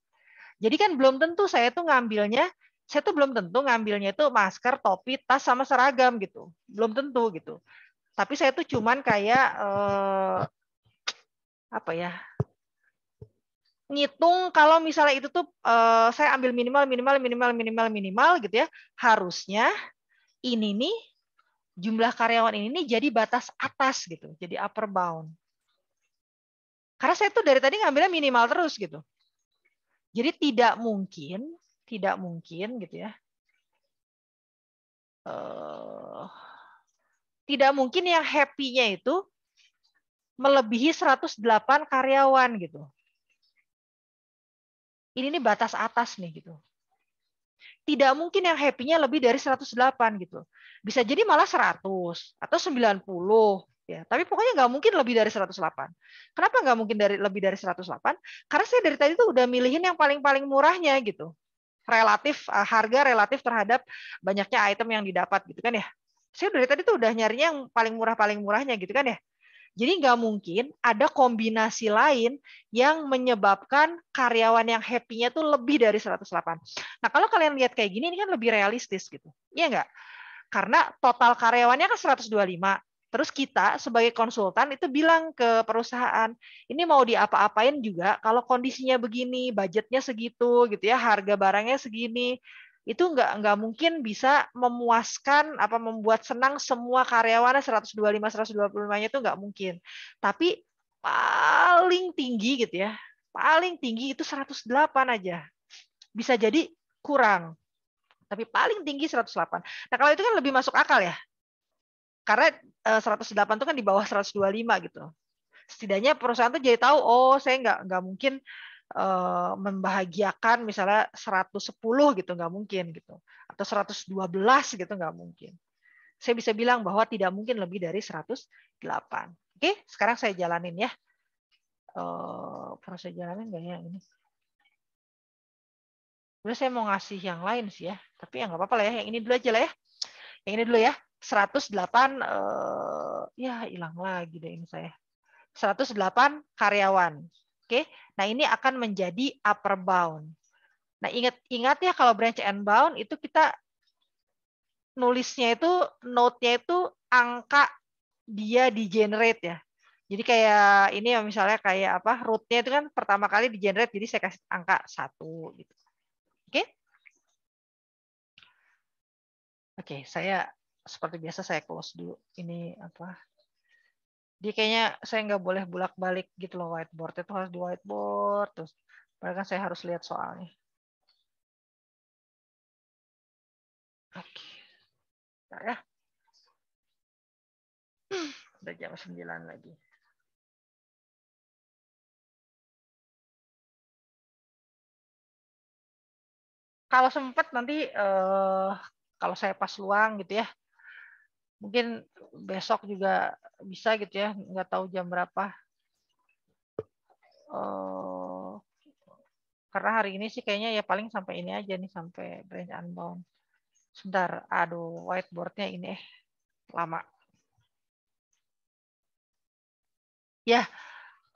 Jadi kan belum tentu saya tuh belum tentu ngambilnya itu masker, topi, tas sama seragam gitu. Belum tentu gitu. Tapi saya tuh cuman kayak ngitung kalau misalnya itu tuh saya ambil minimal gitu ya. Harusnya ini nih jumlah karyawan ini nih jadi batas atas gitu, jadi upper bound. Karena saya tuh dari tadi ngambilnya minimal terus gitu. Jadi tidak mungkin gitu ya. Tidak mungkin yang happy-nya itu melebihi 108 karyawan gitu. Ini nih batas atas nih gitu. Tidak mungkin yang happy-nya lebih dari 108 gitu. Bisa jadi malah 100 atau 90 ya. Tapi pokoknya nggak mungkin lebih dari 108. Kenapa nggak mungkin lebih dari 108? Karena saya dari tadi tuh udah milihin yang paling-paling murahnya gitu. Harga relatif terhadap banyaknya item yang didapat gitu kan ya. Saya dari tadi tuh udah nyarinya yang paling murahnya gitu kan ya. Jadi nggak mungkin ada kombinasi lain yang menyebabkan karyawan yang happy-nya tuh lebih dari 108. Nah, kalau kalian lihat kayak gini, ini kan lebih realistis gitu. Iya nggak? Karena total karyawannya kan 125. Terus kita sebagai konsultan itu bilang ke perusahaan, ini mau diapa-apain juga, kalau kondisinya begini, budgetnya segitu, gitu ya, harga barangnya segini, itu nggak mungkin bisa memuaskan membuat senang semua karyawannya 125-125-nya itu nggak mungkin. Tapi paling tinggi gitu ya, paling tinggi itu 108 aja. Bisa jadi kurang. Tapi paling tinggi 108. Nah, kalau itu kan lebih masuk akal ya. Karena 108 itu kan di bawah 125 gitu. Setidaknya perusahaan tuh jadi tahu, oh saya nggak mungkin membahagiakan misalnya 110 gitu, nggak mungkin gitu, atau 112 gitu, nggak mungkin. Saya bisa bilang bahwa tidak mungkin lebih dari 108. Oke, sekarang saya jalanin ya. Perlu saya jalanin nggak ya ini? Udah, saya mau ngasih yang lain sih ya, tapi ya nggak apa-apa lah ya, yang ini dulu aja lah ya. Yang ini dulu ya, 108 ya hilang lagi deh ini saya. 108 karyawan. Oke. Nah, ini akan menjadi upper bound. Nah, ingat ya kalau branch and bound itu kita nulisnya itu note-nya itu angka dia di generate ya. Jadi kayak ini ya misalnya kayak apa root-nya itu kan pertama kali di generate jadi saya kasih angka 1 gitu. Oke? Oke, saya seperti biasa saya close dulu. Ini apa? Dia kayaknya saya nggak boleh bolak-balik gitu loh whiteboard itu harus di whiteboard terus. Padahal kan saya harus lihat soalnya. Oke. Bentar ya. Udah jam 9 lagi. Kalau sempat nanti kalau saya pas luang gitu ya, mungkin besok juga bisa gitu ya, nggak tahu jam berapa. Karena hari ini sih kayaknya ya paling sampai ini aja nih, sampai branch unbound. Sebentar, aduh whiteboardnya ini lama. Ya,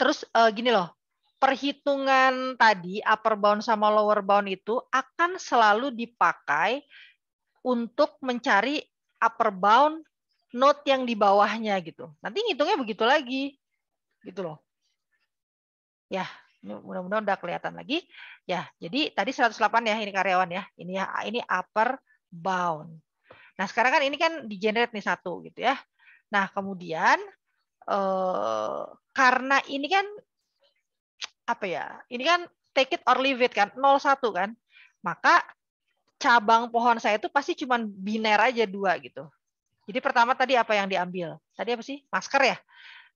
terus gini loh, perhitungan tadi upper bound sama lower bound itu akan selalu dipakai untuk mencari upper bound note yang di bawahnya gitu. Nanti ngitungnya begitu lagi, gitu loh. Ya, mudah-mudahan udah kelihatan lagi. Ya, jadi tadi 108 ya ini karyawan ya. Ini upper bound. Nah, sekarang kan ini kan di generate nih 1 gitu ya. Nah, kemudian karena ini kan apa ya? Ini kan take it or leave it kan, 01 kan. Maka cabang pohon saya itu pasti cuma biner aja 2 gitu. Jadi pertama tadi apa yang diambil? Tadi apa sih? Masker ya.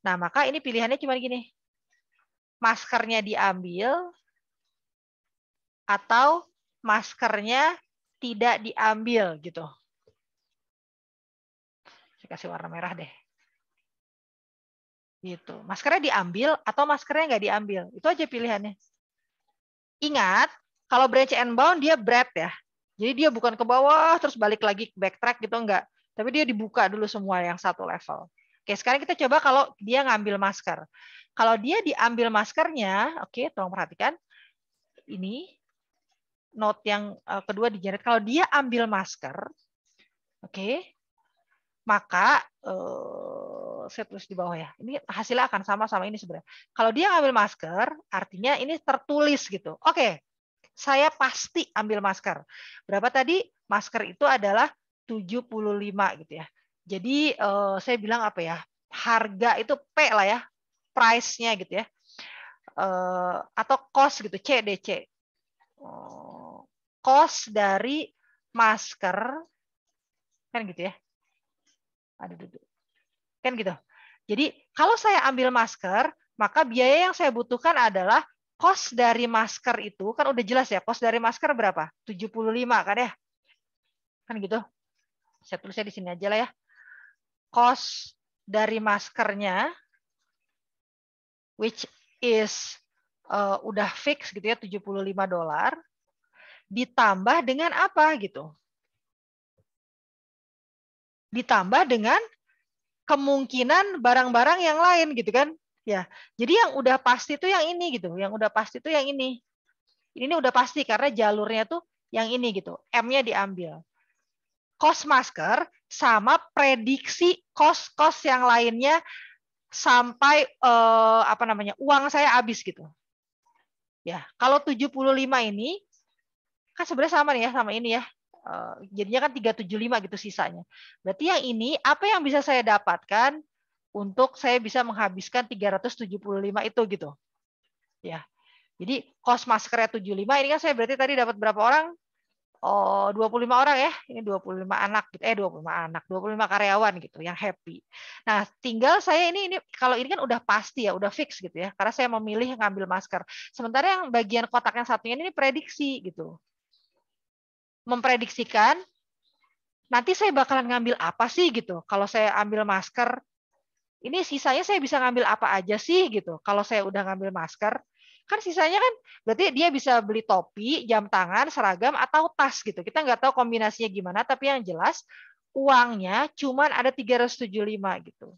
Nah, maka ini pilihannya cuma gini. Maskernya diambil atau maskernya tidak diambil gitu. Saya kasih warna merah deh. Gitu. Maskernya diambil atau maskernya nggak diambil. Itu aja pilihannya. Ingat, kalau branch and bound dia breadth ya. Jadi dia bukan ke bawah terus balik lagi backtrack gitu enggak. Tapi dia dibuka dulu semua yang satu level. Oke, sekarang kita coba kalau dia ngambil masker. Kalau dia diambil maskernya, oke, tolong perhatikan. Ini note yang kedua di generate. Kalau dia ambil masker, oke, maka saya tulis di bawah ya. Ini hasilnya akan sama ini sebenarnya. Kalau dia ngambil masker, artinya ini tertulis gitu. Oke, saya pasti ambil masker. Berapa tadi? Masker itu adalah 75 gitu ya. Jadi saya bilang apa ya? Harga itu P lah ya. Price-nya gitu ya. Atau cost gitu, CDC. Cost dari masker kan gitu ya. Aduh. Kan gitu. Jadi kalau saya ambil masker, maka biaya yang saya butuhkan adalah cost dari masker itu, kan udah jelas ya, cost dari masker berapa? 75 kan ya? Kan gitu. Saya tulisnya di sini aja lah ya. Cost dari maskernya, which is udah fix gitu ya, $75, ditambah dengan apa gitu? Ditambah dengan kemungkinan barang-barang yang lain gitu kan? Ya, jadi yang udah pasti itu yang ini gitu, yang udah pasti itu yang ini. Ini udah pasti karena jalurnya tuh yang ini gitu, M-nya diambil. Cost masker sama prediksi cost-cost yang lainnya sampai apa namanya uang saya habis gitu. Ya, kalau 75 ini kan sebenarnya sama nih ya sama ini ya. Jadinya kan 375 gitu sisanya. Berarti yang ini apa yang bisa saya dapatkan untuk saya bisa menghabiskan 375 itu gitu. Ya. Jadi cost maskernya 75 ini kan saya berarti tadi dapat berapa orang? Oh, 25 orang ya. Ini 25 anak gitu. 25 anak, 25 karyawan gitu yang happy. Nah, tinggal saya ini kalau ini kan udah pasti ya, udah fix gitu ya. Karena saya memilih ngambil masker. Sementara yang bagian kotak yang satunya ini prediksi gitu. Memprediksikan nanti saya bakalan ngambil apa sih gitu. Kalau saya ambil masker, ini sisanya saya bisa ngambil apa aja sih gitu. Kalau saya udah ngambil masker, kan sisanya kan berarti dia bisa beli topi, jam tangan, seragam, atau tas gitu. Kita nggak tahu kombinasinya gimana, tapi yang jelas uangnya cuma ada 375 gitu.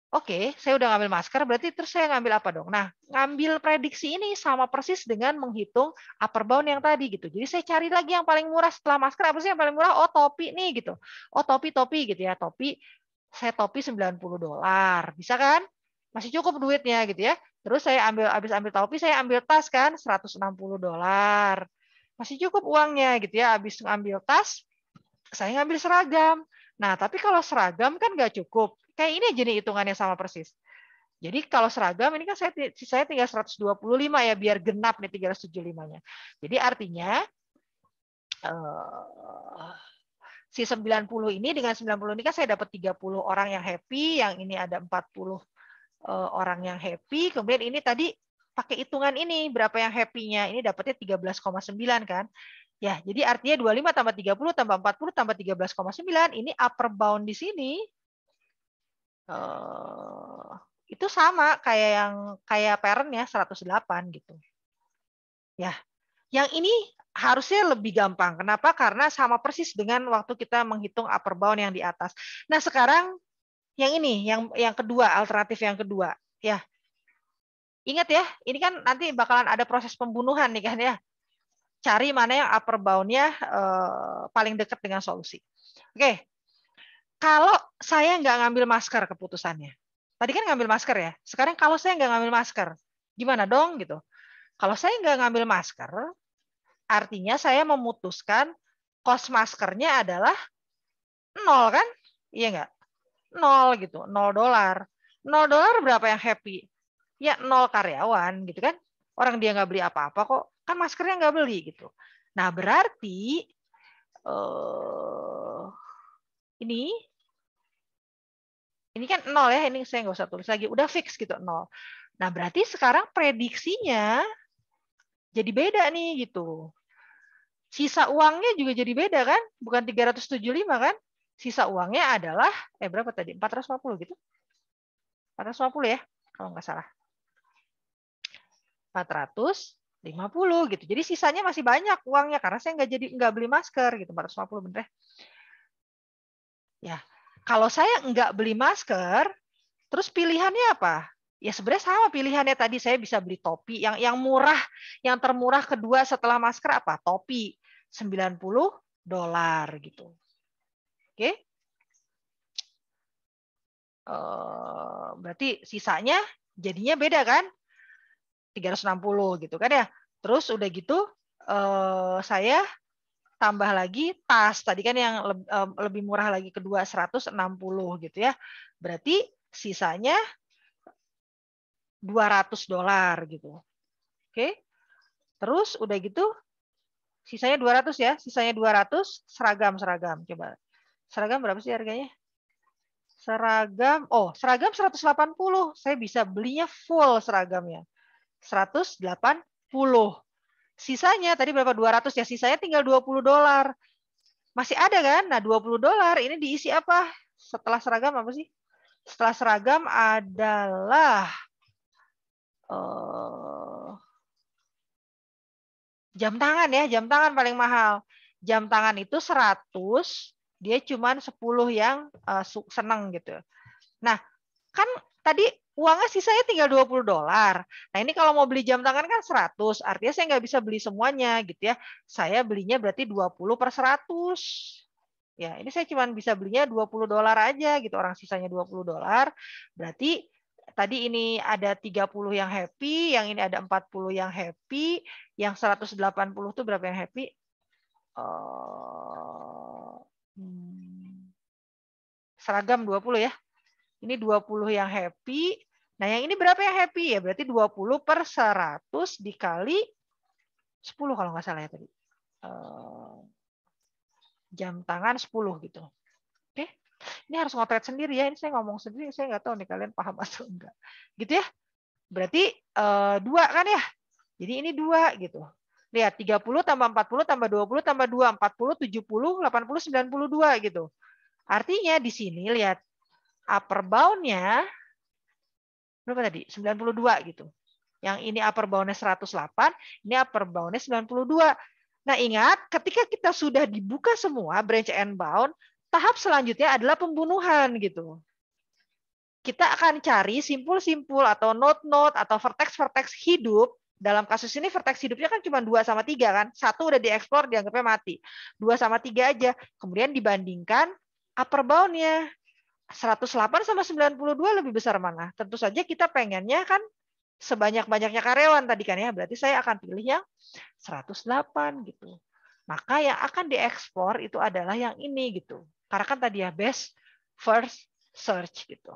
Oke, saya udah ngambil masker, berarti terus saya ngambil apa dong? Nah, ngambil prediksi ini sama persis dengan menghitung upper bound yang tadi gitu. Jadi saya cari lagi yang paling murah setelah masker, apa sih yang paling murah? Oh, topi nih gitu. Oh, topi gitu ya. Topi, saya topi $90. Bisa kan? Masih cukup duitnya gitu ya. Terus saya habis ambil topi, saya ambil tas kan, $160. Masih cukup uangnya gitu ya. Habis ngambil tas, saya ngambil seragam. Nah, tapi kalau seragam kan nggak cukup. Kayak ini aja nih hitungannya sama persis. Jadi kalau seragam ini kan saya tinggal 125 ya, biar genap nih 375-nya. Jadi artinya si 90 ini dengan 90 ini kan saya dapat 30 orang yang happy, yang ini ada 40 orang yang happy. Kemudian ini tadi pakai hitungan ini berapa yang happy-nya. Ini dapatnya 13,9 kan. Ya, jadi artinya 25 tambah 30 tambah 40 tambah 13,9 ini upper bound di sini itu sama kayak parent ya 108 gitu. Ya. Yang ini harusnya lebih gampang. Kenapa? Karena sama persis dengan waktu kita menghitung upper bound yang di atas. Nah, sekarang yang ini, yang kedua, alternatif yang kedua. Ya. Ingat ya, ini kan nanti bakalan ada proses pembunuhan nih kan ya. Cari mana yang upper bound-nya paling dekat dengan solusi. Oke, kalau saya nggak ngambil masker keputusannya. Tadi kan ngambil masker ya. Sekarang kalau saya nggak ngambil masker, gimana dong gitu? Kalau saya nggak ngambil masker, artinya saya memutuskan cost maskernya adalah 0 kan? Iya nggak? 0 gitu, $0. $0 berapa yang happy? Ya 0 karyawan gitu kan. Orang dia nggak beli apa-apa kok. Kan maskernya nggak beli gitu. Nah berarti ini kan 0 ya. Ini saya nggak usah tulis lagi. Udah fix gitu 0. Nah berarti sekarang prediksinya jadi beda nih gitu. Sisa uangnya juga jadi beda kan? Bukan 375 kan? Sisa uangnya adalah berapa tadi? 450 gitu. 450 ya, kalau nggak salah. 450 gitu. Jadi sisanya masih banyak uangnya karena saya nggak beli masker gitu. 450 bener. Ya. Kalau saya nggak beli masker, terus pilihannya apa? Ya sebenarnya sama pilihannya tadi, saya bisa beli topi yang murah, yang termurah kedua setelah masker apa? Topi $90 gitu. Oke. Berarti sisanya jadinya beda kan? 360 gitu kan ya. Terus udah gitu saya tambah lagi tas. Tadi kan yang lebih murah lagi kedua 160 gitu ya. Berarti sisanya $200 gitu. Oke. Terus udah gitu sisanya 200 ya. Sisanya 200 seragam. Coba. Seragam berapa sih harganya? Seragam 180. Saya bisa belinya full seragamnya. 180. Sisanya tadi berapa? 200 ya. Sisanya tinggal $20. Masih ada kan? Nah, $20 ini diisi apa? Setelah seragam apa sih? Setelah seragam adalah jam tangan ya. Jam tangan paling mahal. Jam tangan itu 100, dia cuma 10 yang seneng gitu. Nah, kan tadi uangnya sisanya tinggal $20. Nah, ini kalau mau beli jam tangan kan 100, artinya saya nggak bisa beli semuanya gitu ya. Saya belinya berarti 20 per 100. Ya, ini saya cuma bisa belinya $20 aja gitu. Orang sisanya $20. Berarti tadi ini ada 30 yang happy, yang ini ada 40 yang happy, yang 180 tuh berapa yang happy? Seragam 20 ya. Ini 20 yang happy. Nah, yang ini berapa yang happy? Ya berarti 20 per 100 dikali 10 kalau nggak salah ya tadi. Jam tangan 10 gitu. Oke. Ini harus ngotret sendiri ya. Ini saya ngomong sendiri, saya nggak tahu nih kalian paham atau enggak. Gitu ya. Berarti 2 kan ya. Jadi ini 2 gitu. Lihat 30 tambah 40 tambah 20 tambah 2, 40, 70, 80, 92 gitu. Artinya di sini lihat upper bound-nya berapa tadi? 92 gitu. Yang ini upper bound-nya 108, ini upper bound-nya 92. Nah, ingat ketika kita sudah dibuka semua branch and bound, tahap selanjutnya adalah pembunuhan gitu. kita akan cari simpul-simpul atau node-node atau vertex-vertex hidup. Dalam kasus ini vertex hidupnya kan cuma 2 sama 3 kan. Satu udah dieksplor dianggapnya mati. 2 sama 3 aja. Kemudian dibandingkan upper bound-nya. 108 sama 92 lebih besar mana? Tentu saja kita pengennya kan sebanyak-banyaknya karyawan tadi kan ya. Berarti saya akan pilih yang 108 gitu. Maka yang akan diekspor itu adalah yang ini gitu. Karena kan tadi ya best first search gitu.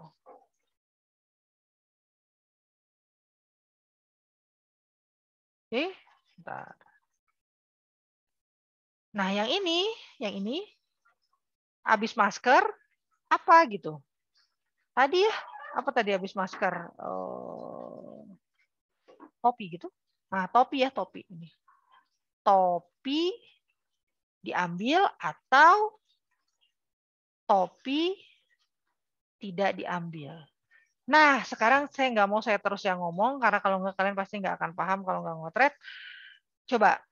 Oke, bentar. Nah, yang ini habis masker apa gitu. Tadi ya, apa tadi habis masker? Topi gitu. Nah, topi ya, topi ini. Topi diambil atau topi tidak diambil. Nah, sekarang saya nggak mau saya terus yang ngomong, karena kalau nggak kalian pasti nggak akan paham kalau nggak ngotret. Coba,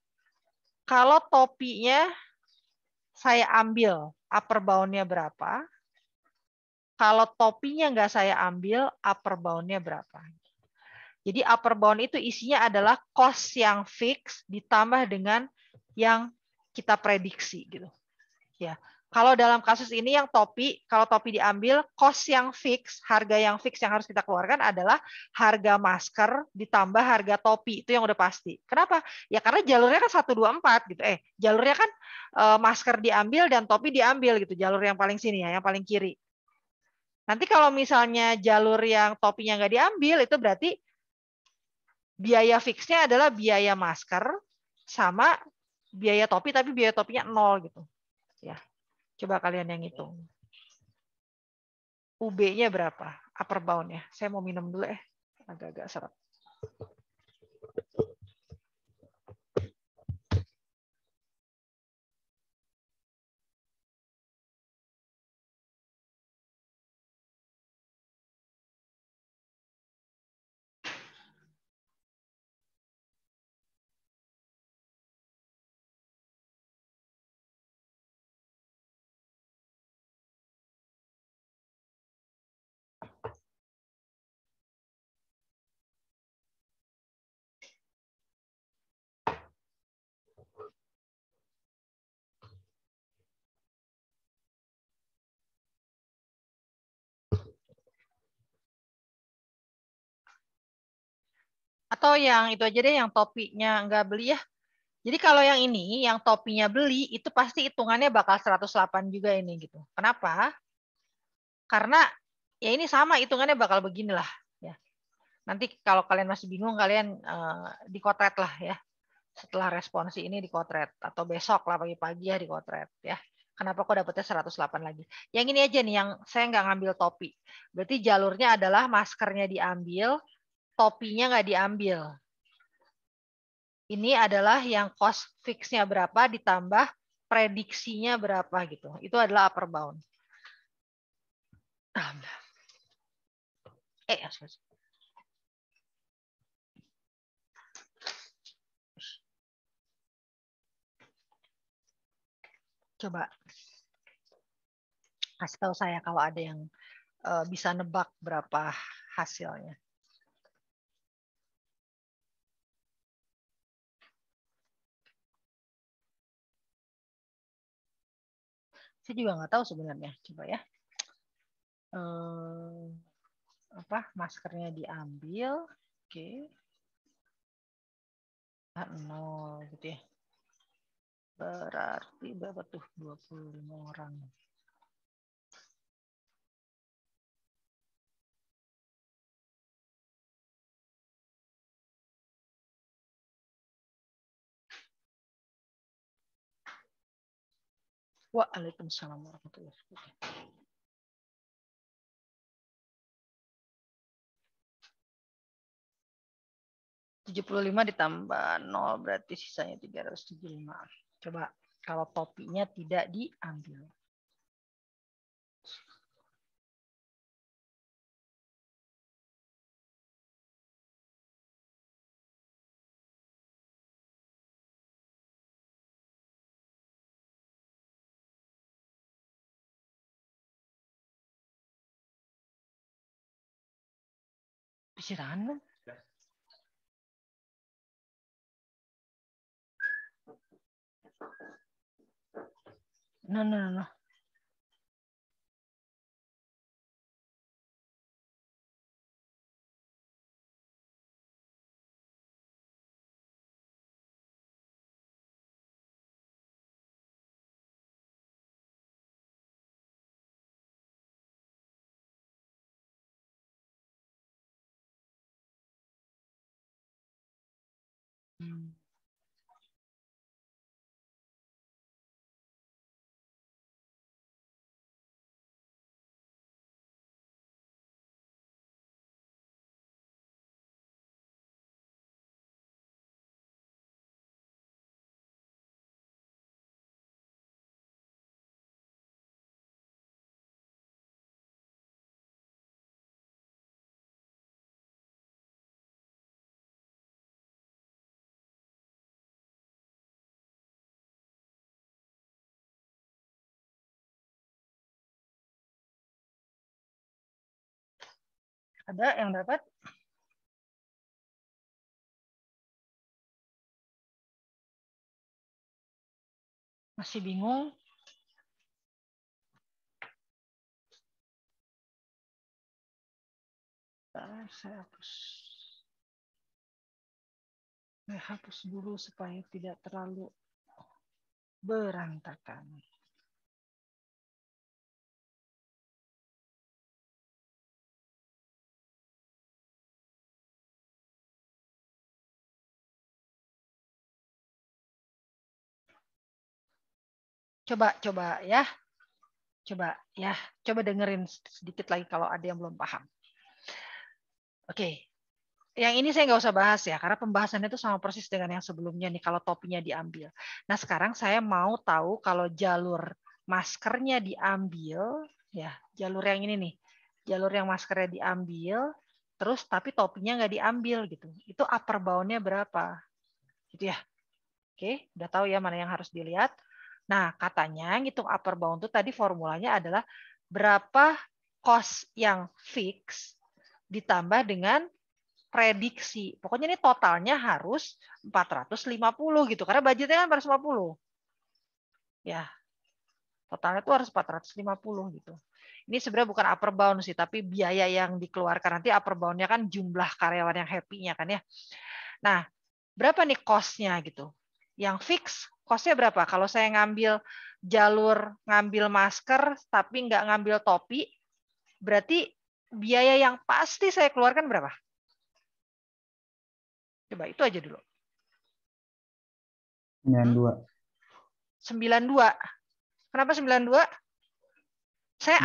kalau topinya saya ambil, upper bound-nya berapa? Kalau topinya nggak saya ambil, upper bound-nya berapa? Jadi upper bound itu isinya adalah cost yang fix ditambah dengan yang kita prediksi gitu. Ya. Kalau dalam kasus ini yang topi, kalau topi diambil, cost yang fix, harga yang fix yang harus kita keluarkan adalah harga masker ditambah harga topi. Itu yang udah pasti. Kenapa? Ya karena jalurnya kan 1 2 4 gitu. Jalurnya kan masker diambil dan topi diambil gitu. Jalur yang paling sini ya, yang paling kiri. Nanti kalau misalnya jalur yang topinya nggak diambil, itu berarti biaya fixnya adalah biaya masker sama biaya topi, tapi biaya topinya 0 gitu. Ya, coba kalian yang hitung. UB-nya berapa? Upper bound-nya. Saya mau minum dulu agak-agak seret. Atau yang itu aja deh, yang topinya nggak beli ya. Jadi kalau yang ini, yang topinya beli, itu pasti hitungannya bakal 108 juga ini gitu. Kenapa? Karena ya ini sama hitungannya bakal beginilah. Ya. Nanti kalau kalian masih bingung, kalian dikotret lah ya. Setelah responsi ini dikotret. Atau besok lah pagi-pagi ya dikotret ya. Kenapa kok dapetnya 108 lagi? Yang ini aja nih, yang saya nggak ngambil topi. Berarti jalurnya adalah maskernya diambil, topinya nggak diambil. Ini adalah yang cost fix-nya berapa ditambah prediksinya berapa gitu. Itu adalah upper bound. Coba kasih tahu saya kalau ada yang bisa nebak berapa hasilnya. Saya juga nggak tahu sebenarnya. Coba ya. Maskernya diambil. Oke. 0 gitu ya. Berarti berapa tuh? 25 orang. Waalaikumsalam warahmatullahi wabarakatuh. 75 ditambah 0 berarti sisanya 375. Coba kalau topinya tidak diambil. Cuci tangan dong. No. Ada yang dapat? Masih bingung? Saya hapus dulu supaya tidak terlalu berantakan. Coba ya. Coba dengerin sedikit lagi kalau ada yang belum paham. Oke. Yang ini saya nggak usah bahas ya, karena pembahasannya itu sama persis dengan yang sebelumnya nih kalau topinya diambil. Nah sekarang saya mau tahu kalau jalur maskernya diambil, ya jalur yang ini nih, jalur yang maskernya diambil, terus tapi topinya nggak diambil gitu. Itu upper bound-nya berapa? Gitu ya. Oke, udah tahu ya mana yang harus dilihat. Nah katanya ngitung upper bound itu tadi formulanya adalah berapa cost yang fix ditambah dengan prediksi. Pokoknya ini totalnya harus 450 gitu. Karena budgetnya kan 450. Ya. Totalnya itu harus 450 gitu. Ini sebenarnya bukan upper bound sih, tapi biaya yang dikeluarkan nanti upper bound-nya kan jumlah karyawan yang happy-nya kan ya. Nah, berapa nih cost-nya gitu. Yang fix cost-nya berapa? Kalau saya ngambil jalur ngambil masker tapi nggak ngambil topi, berarti biaya yang pasti saya keluarkan berapa? Coba itu aja dulu. 92. 92. Kenapa 92? Saya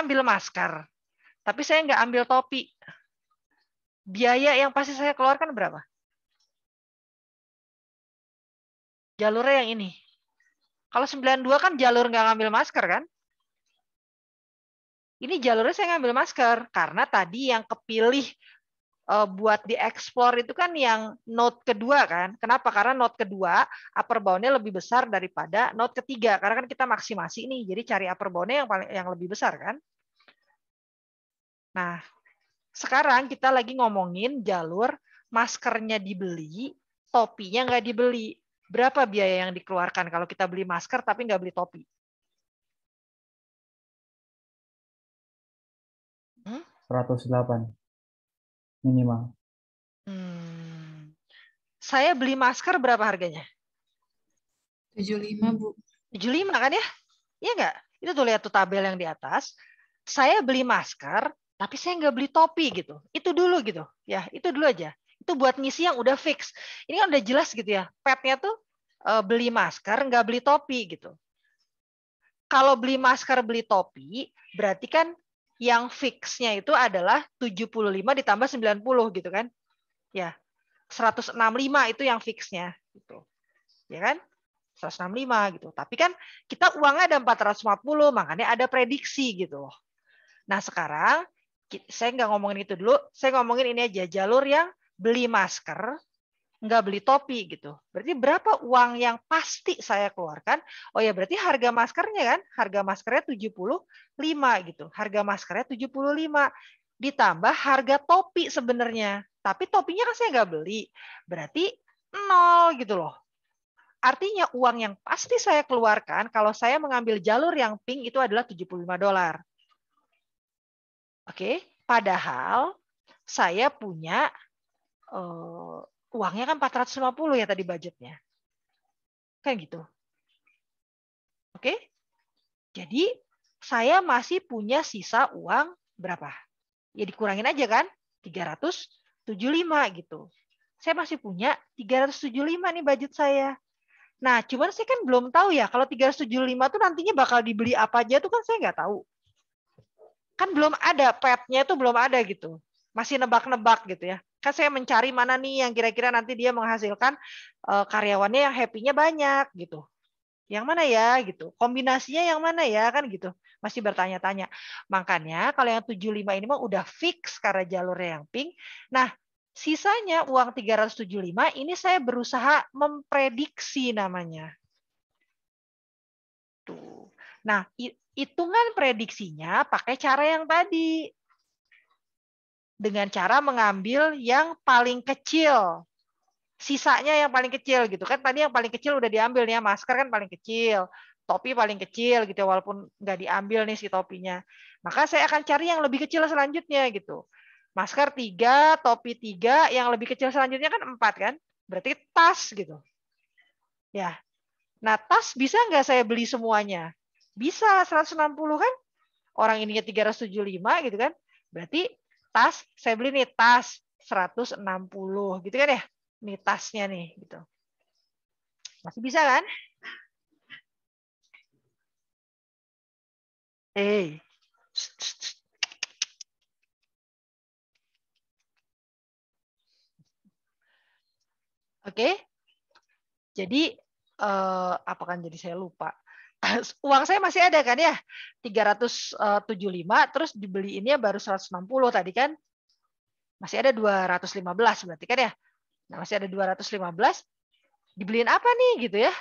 ambil masker, tapi saya nggak ambil topi. Biaya yang pasti saya keluarkan berapa? Jalurnya yang ini. Kalau 92 kan jalur nggak ngambil masker kan? Ini jalurnya saya ngambil masker karena tadi yang kepilih buat dieksplor itu kan yang note kedua kan. Kenapa? Karena note kedua upper bound-nya lebih besar daripada note ketiga. Karena kan kita maksimasi nih, jadi cari upper bound-nya yang lebih besar kan. Nah, sekarang kita lagi ngomongin jalur maskernya dibeli, topinya nggak dibeli. Berapa biaya yang dikeluarkan kalau kita beli masker tapi nggak beli topi? 108 minimal. Saya beli masker berapa harganya? 75, Bu. 75 kan ya? Iya nggak? Itu tuh lihat tuh tabel yang di atas. Saya beli masker, tapi saya nggak beli topi gitu. Itu dulu gitu. Ya, itu dulu aja. Itu buat ngisi yang udah fix. Ini kan udah jelas gitu ya. Petnya tuh beli masker, nggak beli topi gitu. Kalau beli masker, beli topi, berarti kan yang fixnya itu adalah 75 ditambah 90 gitu kan. Ya, 165 itu yang fixnya gitu. Ya kan? 165 gitu. Tapi kan kita uangnya ada 450, makanya ada prediksi gitu. Nah, sekarang saya nggak ngomongin itu dulu, saya ngomongin ini aja, jalur yang beli masker, nggak beli topi gitu. Berarti berapa uang yang pasti saya keluarkan? Oh ya, berarti harga maskernya kan, harga maskernya 75 gitu. Harga maskernya 75 ditambah harga topi sebenarnya. Tapi topinya kan saya nggak beli. Berarti 0 gitu loh. Artinya uang yang pasti saya keluarkan kalau saya mengambil jalur yang pink itu adalah $75. Oke, padahal saya punya uangnya kan 450 ya tadi budgetnya. Kayak gitu. Oke? Jadi saya masih punya sisa uang berapa? Ya dikurangin aja kan? 375 gitu. Saya masih punya 375 nih budget saya. Nah, cuman saya kan belum tahu ya kalau 375 tuh nantinya bakal dibeli apa aja tuh kan saya nggak tahu. Kan belum ada petnya itu belum ada gitu. Masih nebak-nebak gitu ya. Kan saya mencari mana nih yang kira-kira nanti dia menghasilkan karyawannya yang happy-nya banyak gitu. Yang mana ya gitu. Kombinasinya yang mana ya kan gitu. Masih bertanya-tanya. Makanya kalau yang 75 ini mah udah fix karena jalurnya yang pink. Nah, sisanya uang 375 ini saya berusaha memprediksi namanya. Tuh. Nah, hitungan prediksinya pakai cara yang tadi. Dengan cara mengambil yang paling kecil. Sisanya yang paling kecil gitu kan. Tadi yang paling kecil udah diambil nih ya, masker kan paling kecil, topi paling kecil gitu ya, walaupun nggak diambil nih si topinya. Maka saya akan cari yang lebih kecil selanjutnya gitu. Masker 3, topi 3, yang lebih kecil selanjutnya kan 4 kan. Berarti tas gitu. Ya. Nah, tas bisa nggak saya beli semuanya? Bisa, 160 kan? Orang ininya 375 gitu kan. Berarti tas, saya beli nih tas 160 gitu kan ya. Nih tasnya nih gitu. Masih bisa kan? Oke. Jadi apa kan jadi saya lupa. Uang saya masih ada kan ya? 375 terus dibeliinnya baru 160 tadi kan? Masih ada 215 berarti kan ya? Nah, masih ada 215. Dibeliin apa nih gitu ya?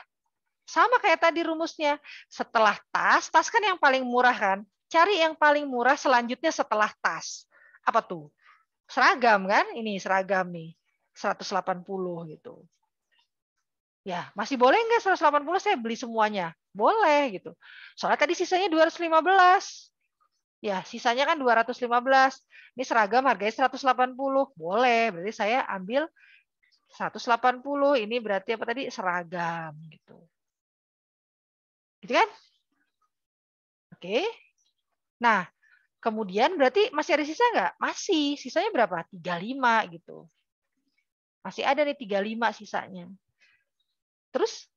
Sama kayak tadi rumusnya. Setelah tas kan yang paling murah kan? Cari yang paling murah selanjutnya setelah tas. Apa tuh? Seragam kan? Ini seragam nih. 180 gitu. Ya, masih boleh nggak 180 saya beli semuanya? Boleh gitu. Soalnya tadi sisanya 215. Ya, sisanya kan 215. Ini seragam harganya 180. Boleh, berarti saya ambil 180. Ini berarti apa tadi? Seragam gitu. Gitu kan? Oke. Nah, kemudian berarti masih ada sisa nggak? Masih. Sisanya berapa? 35 gitu. Masih ada nih 35 sisanya. Terus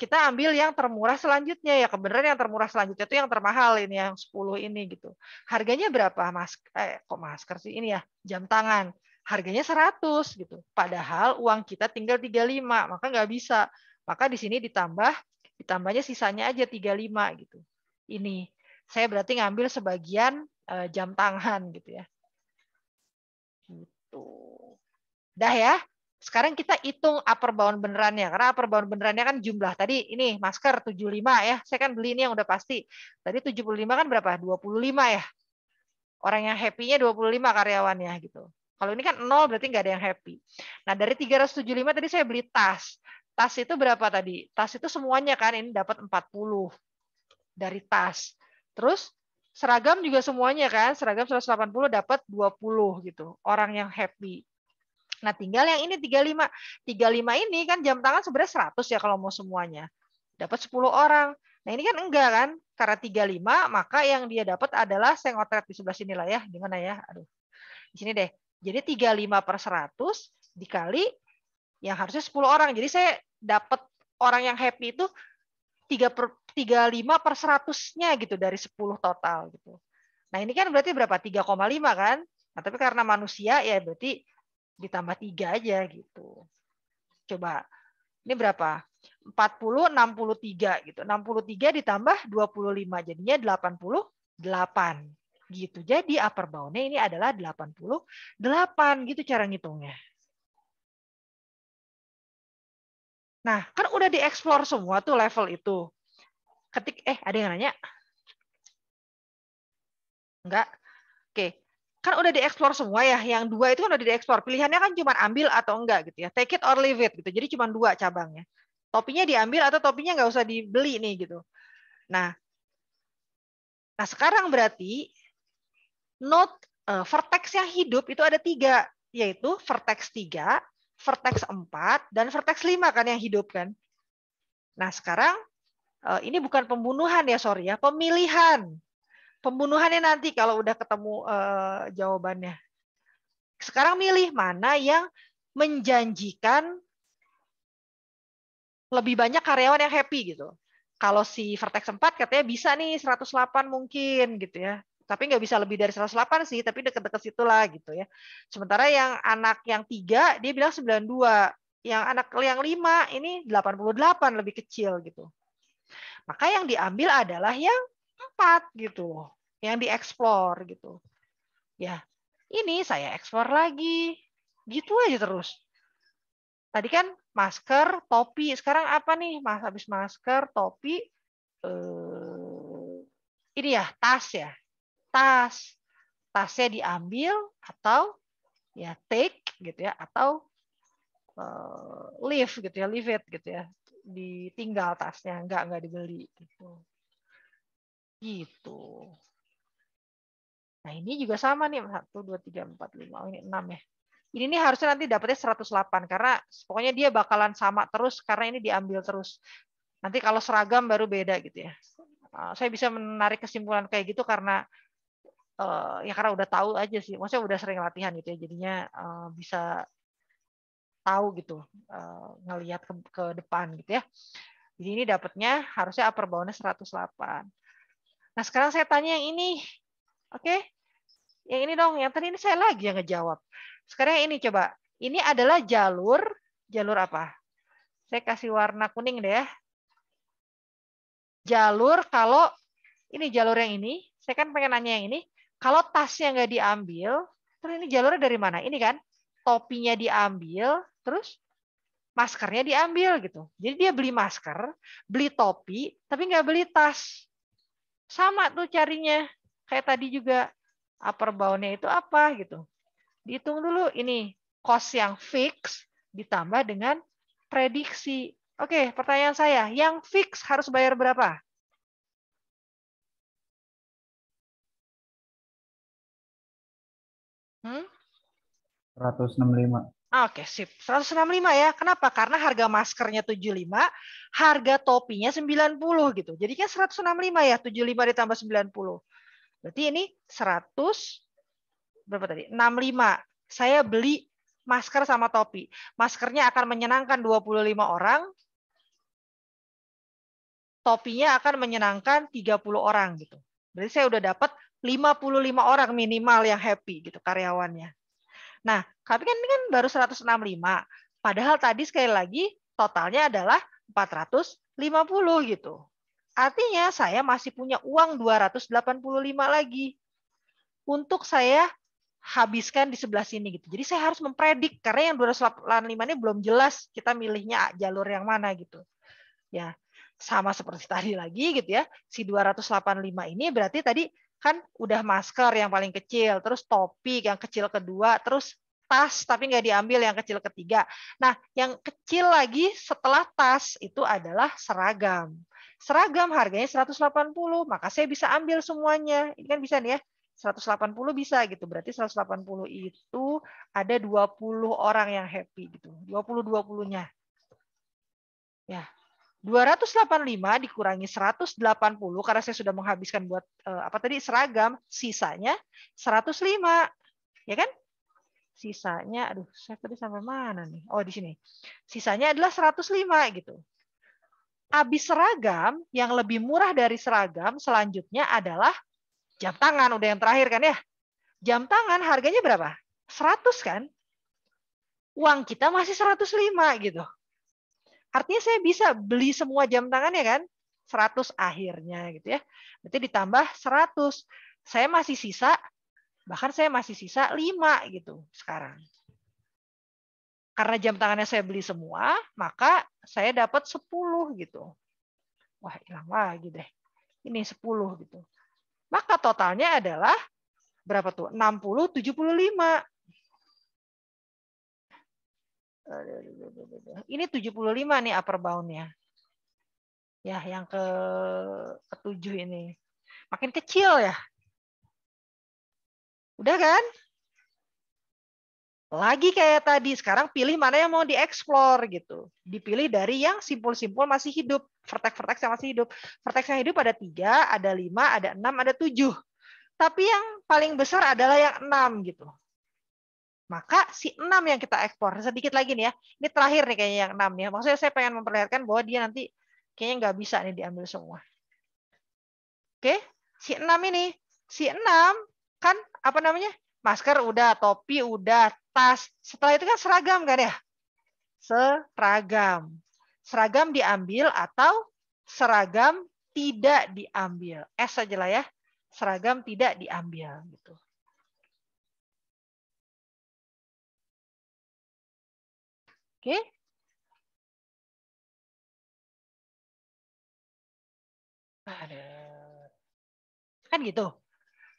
kita ambil yang termurah selanjutnya ya. Kebenaran yang termurah selanjutnya itu yang termahal ini yang 10 ini gitu. Harganya berapa? Kok masker sih ini ya? Jam tangan. Harganya 100 gitu. Padahal uang kita tinggal 35, maka nggak bisa. Maka di sini ditambahnya sisanya aja 35 gitu. Ini saya berarti ngambil sebagian jam tangan gitu ya. Gitu. Dah ya. Sekarang kita hitung upper bound benerannya. Karena upper bound benerannya kan jumlah. Tadi ini masker 75 ya. Saya kan beli ini yang udah pasti. Tadi 75 kan berapa? 25 ya. Orang yang happy-nya 25 karyawannya gitu. Kalau ini kan 0 berarti nggak ada yang happy. Nah dari 375 tadi saya beli tas. Tas itu berapa tadi? Tas itu semuanya kan ini dapat 40 dari tas. Terus seragam juga semuanya kan. Seragam 180 dapat 20 gitu. Orang yang happy. Nah, tinggal yang ini 35. 35 ini kan jam tangan sebenarnya 100 ya kalau mau semuanya. Dapat 10 orang. Nah, ini kan enggak kan? Karena 35, maka yang dia dapat adalah saya ngotret di sebelah sini lah ya. Gimana ya? Aduh. Di sini deh. Jadi 35 per 100 dikali yang harusnya 10 orang. Jadi saya dapat orang yang happy itu 35 per 100-nya gitu dari 10 total gitu. Nah, ini kan berarti berapa? 3,5 kan? Nah, tapi karena manusia ya berarti ditambah 3 aja gitu. Coba. Ini berapa? 40, 63 gitu. 63 ditambah 25 jadinya 88 gitu. Jadi upper bound-nya ini adalah 88 gitu cara ngitungnya. Nah, kan udah dieksplor semua tuh level itu. Ada yang nanya? Enggak. Oke. kan udah dieksplor semua ya. Yang 2 itu kan udah dieksplor. Pilihannya kan cuma ambil atau enggak gitu ya. Take it or leave it gitu. Jadi cuma 2 cabangnya. Topinya diambil atau topinya nggak usah dibeli nih gitu. Nah sekarang berarti vertex yang hidup itu ada 3, yaitu vertex 3, vertex 4, dan vertex 5 kan yang hidup kan. Nah sekarang ini bukan pembunuhan ya, sorry ya, pemilihan. Pembunuhannya nanti kalau udah ketemu jawabannya. Sekarang milih mana yang menjanjikan lebih banyak karyawan yang happy gitu. Kalau si vertex 4 katanya bisa nih 108 mungkin gitu ya. Tapi nggak bisa lebih dari 108 sih, tapi deket-deket situlah gitu ya. Sementara yang anak yang 3 dia bilang 92. Yang anak yang 5 ini 88, lebih kecil gitu. Maka yang diambil adalah yang 4 gitu. Yang dieksplor gitu. Ya, ini saya eksplor lagi. Gitu aja terus. Tadi kan masker, topi. Sekarang apa nih? Habis masker, topi, ini ya, tas ya. Tas. Tasnya diambil atau ya take gitu ya, atau leave gitu ya, leave it gitu ya. Ditinggal tasnya, enggak dibeli gitu. Gitu. Nah, ini juga sama nih, 1 2 3 4 5. Oh, ini 6 ya. Ini nih harusnya nanti dapatnya 108 karena pokoknya dia bakalan sama terus karena ini diambil terus. Nanti kalau seragam baru beda gitu ya. Saya bisa menarik kesimpulan kayak gitu karena ya karena udah tahu aja sih. Maksudnya udah sering latihan gitu ya. Jadinya bisa tahu gitu ngelihat ke depan gitu ya. Jadi ini dapatnya harusnya upper bound-nya 108. Nah, sekarang saya tanya yang ini. Oke? Yang ini dong, yang tadi ini saya lagi yang ngejawab. Sekarang yang ini coba. Ini adalah jalur apa? Saya kasih warna kuning deh ya. Jalur kalau ini jalur yang ini, saya kan pengen nanya yang ini. Kalau tasnya nggak diambil, terus ini jalurnya dari mana? Ini kan topinya diambil, terus maskernya diambil gitu. Jadi dia beli masker, beli topi, tapi nggak beli tas. Sama tuh carinya. Kayak tadi juga upper bound-nya itu apa gitu. Dihitung dulu ini cost yang fix ditambah dengan prediksi. Oke, pertanyaan saya, yang fix harus bayar berapa? Hmm? 165. Oke, sip. 165 ya. Kenapa? Karena harga maskernya 75, harga topinya 90 gitu. Jadi kan 165 ya, 75 ditambah 90. Berarti ini 100 berapa tadi? 65. Saya beli masker sama topi. Maskernya akan menyenangkan 25 orang, topinya akan menyenangkan 30 orang gitu. Berarti saya udah dapat 55 orang minimal yang happy gitu karyawannya. Nah, tapi kan ini kan baru 165. Padahal tadi sekali lagi totalnya adalah 450 gitu. Artinya saya masih punya uang 285 lagi untuk saya habiskan di sebelah sini gitu. Jadi saya harus mempredik karena yang 285 ini belum jelas kita milihnya jalur yang mana gitu. Ya, sama seperti tadi lagi gitu ya. Si 285 ini berarti tadi kan udah masker yang paling kecil, terus topi yang kecil kedua, terus tas tapi nggak diambil yang kecil ketiga. Nah, yang kecil lagi setelah tas itu adalah seragam. Seragam harganya 180, maka saya bisa ambil semuanya. Ini kan bisa nih ya. 180 bisa gitu. Berarti 180 itu ada 20 orang yang happy gitu. 20-20-nya. Ya, 285 dikurangi 180 karena saya sudah menghabiskan buat apa tadi seragam, sisanya 105. Ya kan? Sisanya aduh, saya tadi sampai mana nih? Oh, di sini. Sisanya adalah 105 gitu. Habis seragam, yang lebih murah dari seragam selanjutnya adalah jam tangan, udah yang terakhir kan ya. Jam tangan harganya berapa? 100 kan? Uang kita masih 105 gitu. Artinya saya bisa beli semua jam tangannya kan? 100 akhirnya gitu ya. Berarti ditambah 100. Saya masih sisa, bahkan saya masih sisa 5 gitu sekarang. Karena jam tangannya saya beli semua, maka saya dapat 10 gitu. Wah, hilang lagi deh. Ini 10 gitu. Maka totalnya adalah Berapa tuh? 60, 75. Ini 75 nih upper bound-nya. Ya, yang ke-7 ini. Makin kecil ya. Udah kan? Lagi kayak tadi, sekarang pilih mana yang mau dieksplor gitu. Dipilih dari yang simpul-simpul masih hidup. Vertex-vertex yang masih hidup. Vertex yang hidup ada 3, ada 5, ada 6, ada 7. Tapi yang paling besar adalah yang 6 gitu. Maka si 6 yang kita eksplor. Sedikit lagi nih ya. Ini terakhir nih kayaknya yang 6 ya. Maksudnya saya pengen memperlihatkan bahwa dia nanti kayaknya nggak bisa nih diambil semua. Oke, si 6 ini. Si 6 kan apa namanya? Masker udah, topi udah, tas. Setelah itu kan seragam kan ya? Seragam. Seragam diambil atau seragam tidak diambil. S saja lah ya. Seragam tidak diambil gitu. Oke. Kan gitu.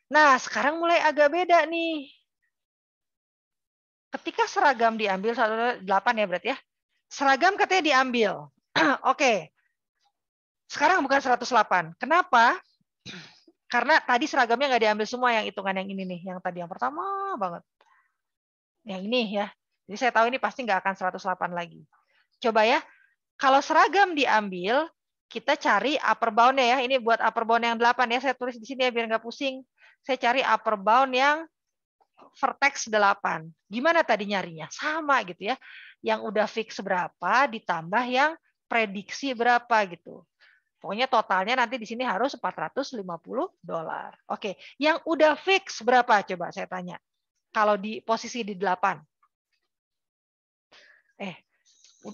Nah, sekarang mulai agak beda nih. Ketika seragam diambil 8 ya berarti ya. Seragam katanya diambil. Oke. Sekarang bukan 108. Kenapa? Karena tadi seragamnya nggak diambil semua yang hitungan yang ini nih. Yang tadi yang pertama banget. Yang ini ya. Jadi saya tahu ini pasti nggak akan 108 lagi. Coba ya. Kalau seragam diambil, kita cari upper bound-nya ya. Ini buat upper bound yang 8 ya. Saya tulis di sini ya biar nggak pusing. Saya cari upper bound yang vertex 8. Gimana tadi nyarinya? Sama gitu ya. Yang udah fix berapa ditambah yang prediksi berapa gitu. Pokoknya totalnya nanti di sini harus $450. Oke, yang udah fix berapa coba saya tanya. Kalau di posisi di 8.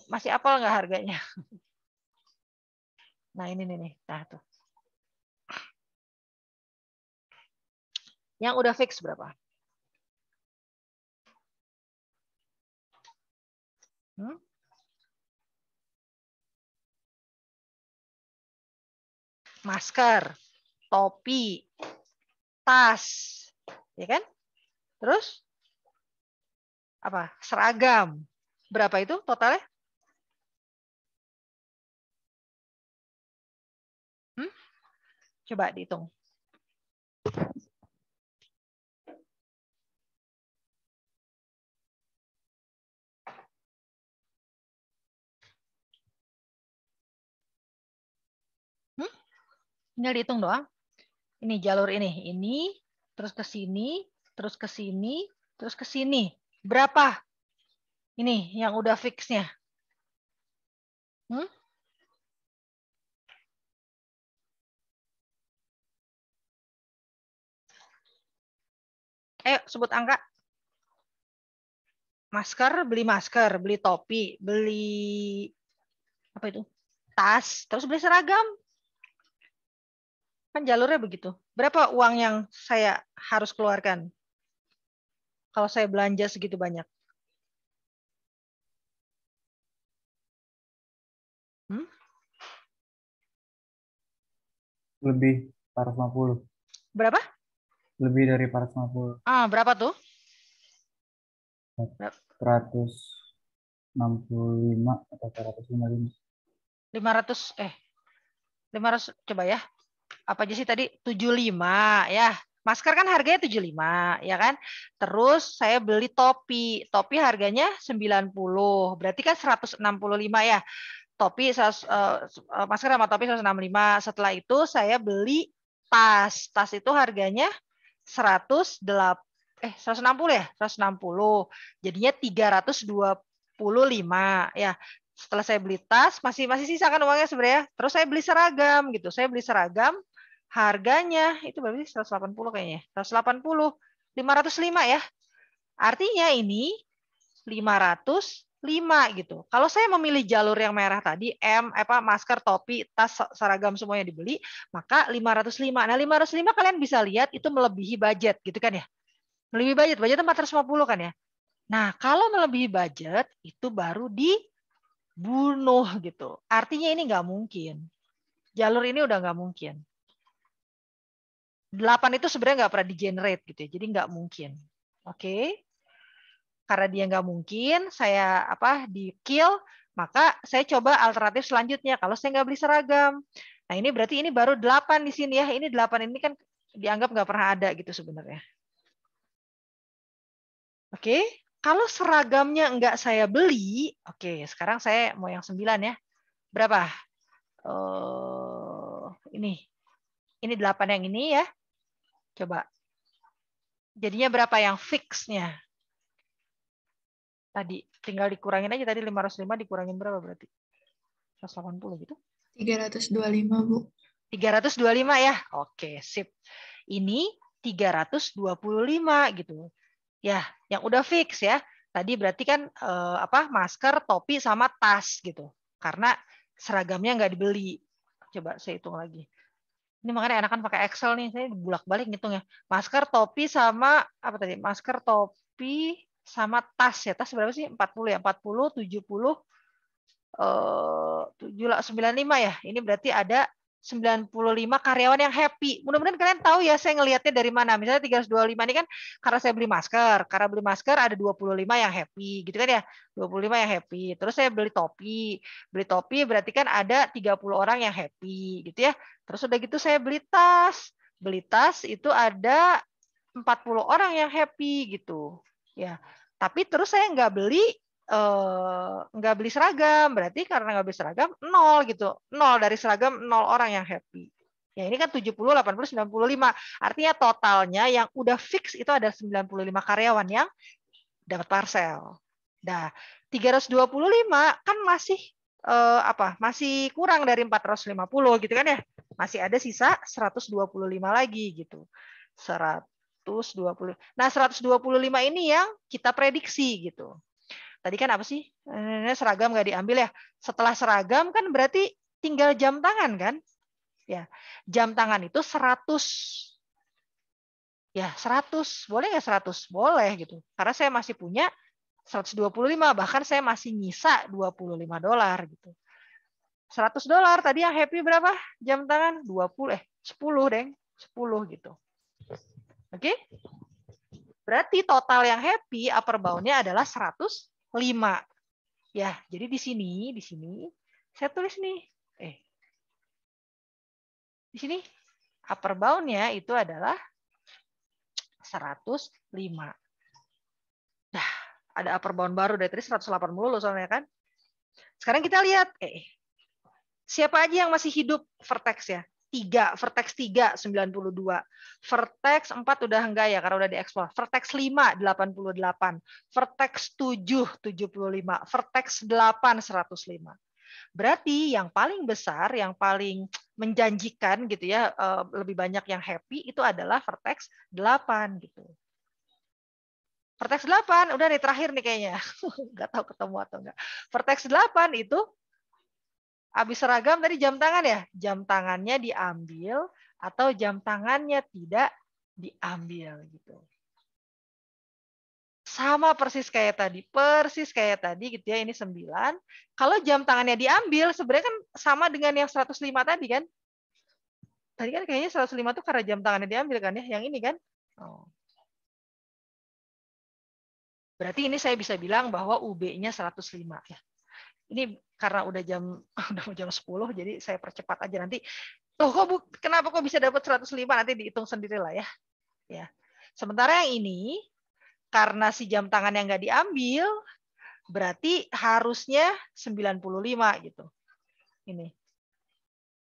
Masih apal nggak harganya? Nah, ini nih. Nah, tuh. Yang udah fix berapa? Masker, topi, tas, ya kan? Terus apa? Seragam. Berapa itu totalnya? Coba dihitung. Tinggal dihitung doang. Ini jalur ini, terus ke sini, terus ke sini, terus ke sini. Berapa? Ini yang udah fixnya. Ayo sebut angka. Masker, beli topi, beli apa itu? Tas, terus beli seragam. Kan jalurnya begitu. Berapa uang yang saya harus keluarkan kalau saya belanja segitu banyak? Lebih 450. Berapa? Lebih dari 450. Berapa tuh? 165 atau 155. 500 coba ya. Apa aja sih tadi? 75 ya. Masker kan harganya 75 ya kan. Terus saya beli topi. Topi harganya 90. Berarti kan 165 ya. Topi masker sama topi 165. Setelah itu saya beli tas. Tas itu harganya 160 ya, 160. Jadinya 325 ya. Setelah saya beli tas, masih sisa kan uangnya sebenarnya. Terus saya beli seragam gitu. Saya beli seragam harganya itu berarti 180 kayaknya. 180, 505 ya. Artinya ini 505 gitu. Kalau saya memilih jalur yang merah tadi, masker, topi, tas, seragam semuanya dibeli, maka 505. Nah, 505 kalian bisa lihat itu melebihi budget gitu kan ya. Melebihi budget 450 kan ya. Nah, kalau melebihi budget itu baru dibunuh gitu. Artinya ini nggak mungkin. Jalur ini udah nggak mungkin. 8 itu sebenarnya nggak pernah di-generate gitu ya, jadi nggak mungkin. Oke. Karena dia nggak mungkin, saya di kill, maka saya coba alternatif selanjutnya. Kalau saya nggak beli seragam, nah ini berarti ini baru 8 di sini ya. Ini 8 ini kan dianggap nggak pernah ada gitu sebenarnya. Oke, kalau seragamnya nggak saya beli, oke, sekarang saya mau yang 9 ya. Berapa? Ini 8 yang ini ya. Coba. Jadinya berapa yang fix-nya? Tadi tinggal dikurangin aja, tadi 505 dikurangin berapa berarti? 180 gitu. 325, Bu. 325 ya. Oke, sip. Ini 325 gitu. Ya, yang udah fix ya. Tadi berarti kan masker, topi sama tas gitu. Karena seragamnya nggak dibeli. Coba saya hitung lagi. Ini makanya enakan pakai Excel nih, saya bolak-balik ngitung ya. Masker, topi sama apa tadi? Masker, topi sama tas ya. Tas berapa sih? 40 ya. 40, 70 95 ya. Ini berarti ada 95 karyawan yang happy. Mudah-mudahan kalian tahu ya saya ngelihatnya dari mana. Misalnya 325 ini kan karena saya beli masker. Karena beli masker ada 25 yang happy gitu kan ya. 25 yang happy. Terus saya beli topi. Beli topi berarti kan ada 30 orang yang happy gitu ya. Terus udah gitu saya beli tas. Beli tas itu ada 40 orang yang happy gitu. Ya. Tapi terus saya nggak beli seragam, berarti karena nggak beli seragam 0 gitu, 0 dari seragam 0 orang yang happy. Ya ini kan 70, 80, 95. Artinya totalnya yang udah fix itu ada 95 karyawan yang dapat parcel. Nah, 325 kan masih masih kurang dari 450 gitu kan ya. Masih ada sisa 125 lagi gitu. 120. Nah, 125 ini yang kita prediksi gitu. Tadi kan apa sih? Seragam nggak diambil ya. Setelah seragam kan berarti tinggal jam tangan kan? Ya, jam tangan itu 100. Ya, 100. Boleh nggak 100? Boleh gitu. Karena saya masih punya 125, bahkan saya masih nyisa $25 gitu. $100 tadi yang happy berapa? Jam tangan 10 deng. 10 gitu. Oke? Berarti total yang happy upper bound-nya adalah 105. Ya, jadi di sini saya tulis nih. Di sini upper bound-nya itu adalah 105. Nah, ada upper bound baru dari tadi 180 loh soalnya kan. Sekarang kita lihat siapa aja yang masih hidup vertex ya? 3, vertex 3 92. Vertex 4 udah enggak ya karena udah dieksplor. Vertex 5 88. Vertex 7 75. Vertex 8 105. Berarti yang paling besar, yang paling menjanjikan gitu ya, lebih banyak yang happy itu adalah vertex 8 gitu. Vertex 8 udah nih terakhir nih kayaknya. Enggak tahu ketemu atau enggak. Vertex 8 itu habis seragam tadi jam tangan ya, jam tangannya diambil atau jam tangannya tidak diambil gitu. Sama persis kayak tadi gitu ya, ini 9. Kalau jam tangannya diambil sebenarnya kan sama dengan yang 105 tadi kan. Tadi kan kayaknya 105 tuh karena jam tangannya diambil kan ya, yang ini kan. Berarti ini saya bisa bilang bahwa UB-nya 105 ya. Ini karena udah jam 10 jadi saya percepat aja nanti. Kenapa kok bisa dapat 105 nanti dihitung sendirilah ya. Ya. Sementara yang ini karena si jam tangan yang nggak diambil berarti harusnya 95 gitu. Ini.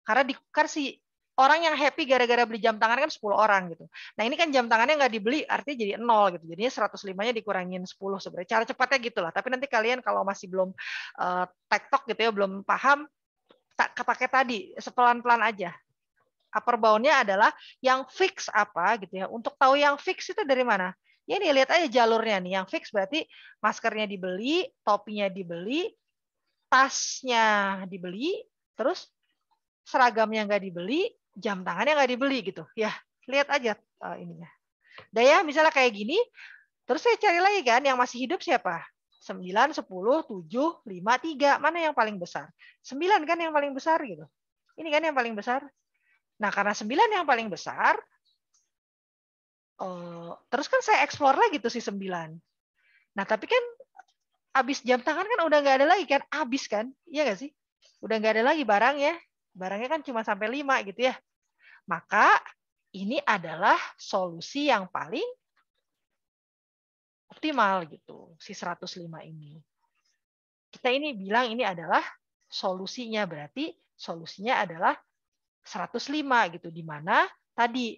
Karena si orang yang happy gara-gara beli jam tangan kan 10 orang gitu. Nah, ini kan jam tangannya nggak dibeli, artinya jadi 0 gitu. Jadinya 105-nya dikurangin 10 sebenarnya. Cara cepatnya gitulah. Tapi nanti kalian kalau masih belum tektok gitu ya, belum paham, pakai tadi, sepelan-pelan aja. Upper bound-nya adalah yang fix apa gitu ya. Untuk tahu yang fix itu dari mana? Ya ini lihat aja jalurnya nih. Yang fix berarti maskernya dibeli, topinya dibeli, tasnya dibeli, terus seragamnya nggak dibeli, jam tangannya nggak dibeli gitu. Ya, lihat aja ininya. Daya misalnya kayak gini, terus saya cari lagi kan yang masih hidup siapa? 9, 10, 7, 5, 3. Mana yang paling besar? 9 kan yang paling besar gitu. Ini kan yang paling besar. Nah, karena 9 yang paling besar, Terus kan saya explore lagi tuh si 9. Nah, tapi kan habis jam tangan kan udah nggak ada lagi kan, habis kan, iya nggak sih? Udah nggak ada lagi barangnya kan cuma sampai 5 gitu ya. Maka ini adalah solusi yang paling optimal gitu, si 105 ini. Kita ini bilang ini adalah solusinya, berarti solusinya adalah 105 gitu, di mana tadi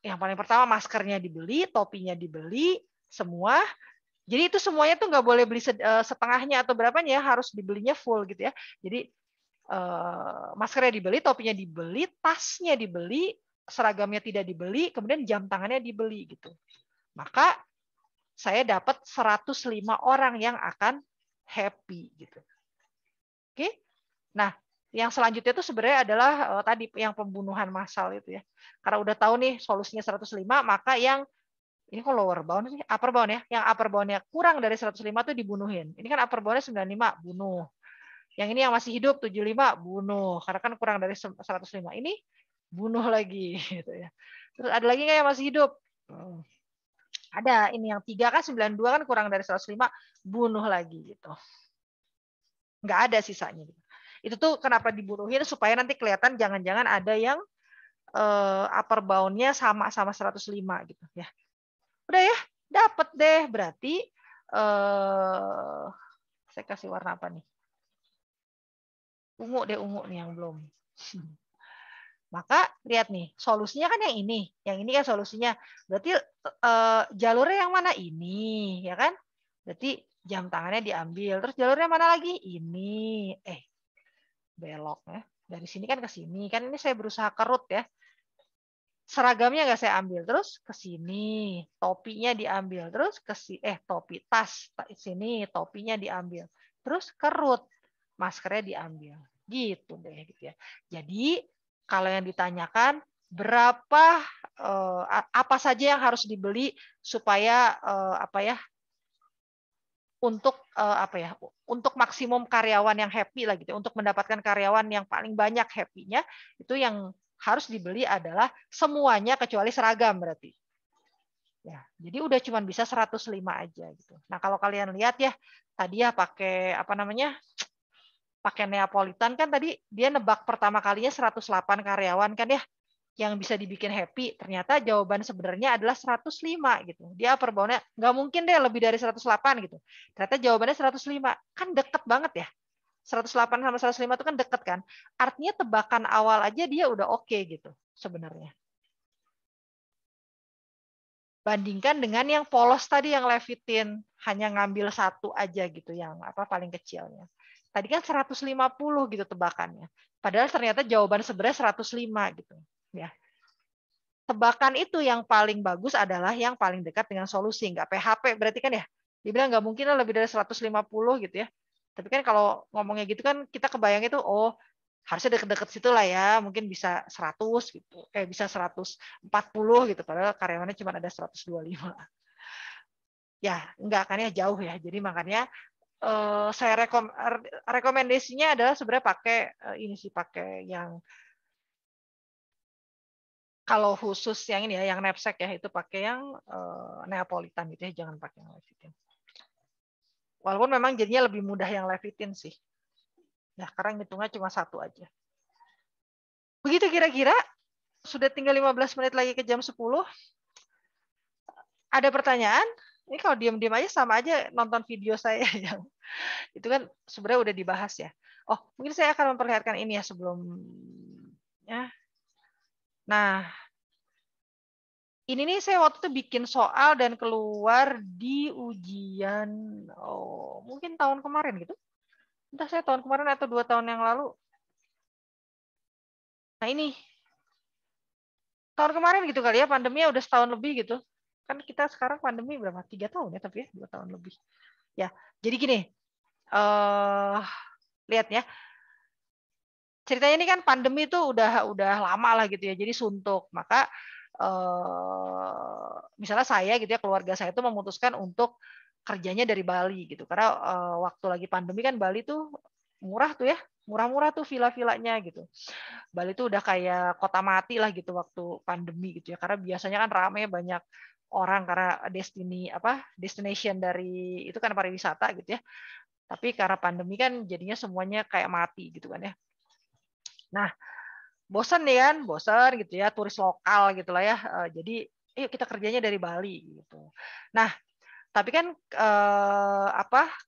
yang paling pertama maskernya dibeli, topinya dibeli, semua. Jadi itu semuanya tuh nggak boleh beli setengahnya atau berapanya, harus dibelinya full gitu ya. Jadi maskernya dibeli, topinya dibeli, tasnya dibeli, seragamnya tidak dibeli, kemudian jam tangannya dibeli gitu. Maka saya dapat 105 orang yang akan happy gitu. Oke. Nah, yang selanjutnya itu sebenarnya adalah tadi yang pembunuhan massal itu ya. Karena udah tahu nih solusinya 105, maka yang ini kok lower bound sih, upper bound ya. Yang upper bound-nya kurang dari 105 itu dibunuhin. Ini kan upper bound-nya 95, bunuh. Yang ini yang masih hidup 75, bunuh. Karena kan kurang dari 105. Ini bunuh lagi gitu ya. Terus ada lagi nggak yang masih hidup? Ada, ini yang 3 kan 92 kan kurang dari 105, bunuh lagi gitu. Nggak ada sisanya. Itu tuh kenapa dibunuhin, supaya nanti kelihatan jangan-jangan ada yang upper bound-nya sama 105 gitu ya. Udah ya, dapat deh. Berarti saya kasih warna apa nih? Ungu deh, ungu nih yang belum. Maka lihat nih, solusinya kan yang ini. Yang ini kan solusinya. Berarti jalurnya yang mana? Ini, ya kan? Berarti jam tangannya diambil. Terus jalurnya mana lagi? Ini. Belok ya. Dari sini kan ke sini. Kan ini saya berusaha kerut ya. Seragamnya nggak saya ambil. Terus ke sini. Topinya diambil. Terus ke sini. Topi, tas. Sini, topinya diambil. Terus kerut. Maskernya diambil. Gitu deh. Gitu ya. Jadi, kalau yang ditanyakan berapa apa saja yang harus dibeli supaya untuk maksimum karyawan yang happy lah gitu, untuk mendapatkan karyawan yang paling banyak happy-nya, itu yang harus dibeli adalah semuanya kecuali seragam berarti. Ya, jadi udah cuma bisa 105 aja gitu. Nah, kalau kalian lihat ya, tadi ya pakai pakai Neapolitan kan tadi dia nebak pertama kalinya 108 karyawan kan ya yang bisa dibikin happy. Ternyata jawaban sebenarnya adalah 105 gitu. Dia upper bound-nya nggak mungkin deh lebih dari 108 gitu. Ternyata jawabannya 105. Kan deket banget ya. 108 sama 105 itu kan deket kan. Artinya tebakan awal aja dia udah oke gitu sebenarnya. Bandingkan dengan yang polos tadi yang Levitin hanya ngambil satu aja gitu yang paling kecilnya. Tadi kan 150 gitu tebakannya. Padahal ternyata jawaban sebenarnya 105 gitu. Ya. Tebakan itu yang paling bagus adalah yang paling dekat dengan solusi, nggak PHP berarti kan ya. Dibilang nggak mungkin lebih dari 150 gitu ya. Tapi kan kalau ngomongnya gitu kan kita kebayang itu harusnya deket-deket situ lah ya, mungkin bisa 100 gitu. Bisa 140 gitu padahal karyawannya cuma ada 125. Ya, enggak kan ya, jauh ya. Jadi makanya saya rekomendasinya adalah sebenarnya pakai yang kalau khusus yang ini ya, yang knapsack ya, itu pakai yang Neapolitan gitu ya, jangan pakai yang Levitin. Walaupun memang jadinya lebih mudah yang Levitin sih. Ya, karena hitungnya cuma satu aja. Begitu kira-kira, sudah tinggal 15 menit lagi ke jam 10. Ada pertanyaan? Ini kalau diam-diam aja sama aja nonton video saya yang itu kan sebenarnya udah dibahas ya. Mungkin saya akan memperlihatkan ini ya sebelumnya. Nah, ini nih saya waktu itu bikin soal dan keluar di ujian mungkin tahun kemarin gitu. Entah saya tahun kemarin atau 2 tahun yang lalu. Nah ini tahun kemarin gitu kali ya, pandeminya udah setahun lebih gitu. Kan kita sekarang pandemi berapa? 3 tahun ya, tapi ya 2 tahun lebih. Ya, jadi gini. Lihat ya. Ceritanya ini kan pandemi itu udah lama lah gitu ya. Jadi suntuk. Maka misalnya saya gitu ya, keluarga saya itu memutuskan untuk kerjanya dari Bali gitu. Karena waktu lagi pandemi kan Bali tuh murah tuh ya. Murah-murah tuh villa-villanya gitu. Bali tuh udah kayak kota mati lah gitu waktu pandemi gitu ya. Karena biasanya kan ramai banyak orang karena destination dari itu kan pariwisata gitu ya. Tapi karena pandemi kan jadinya semuanya kayak mati gitu kan ya. Nah, bosan nih kan, bosan gitu ya, turis lokal gitu lah ya. Jadi, yuk kita kerjanya dari Bali gitu. Nah, tapi kan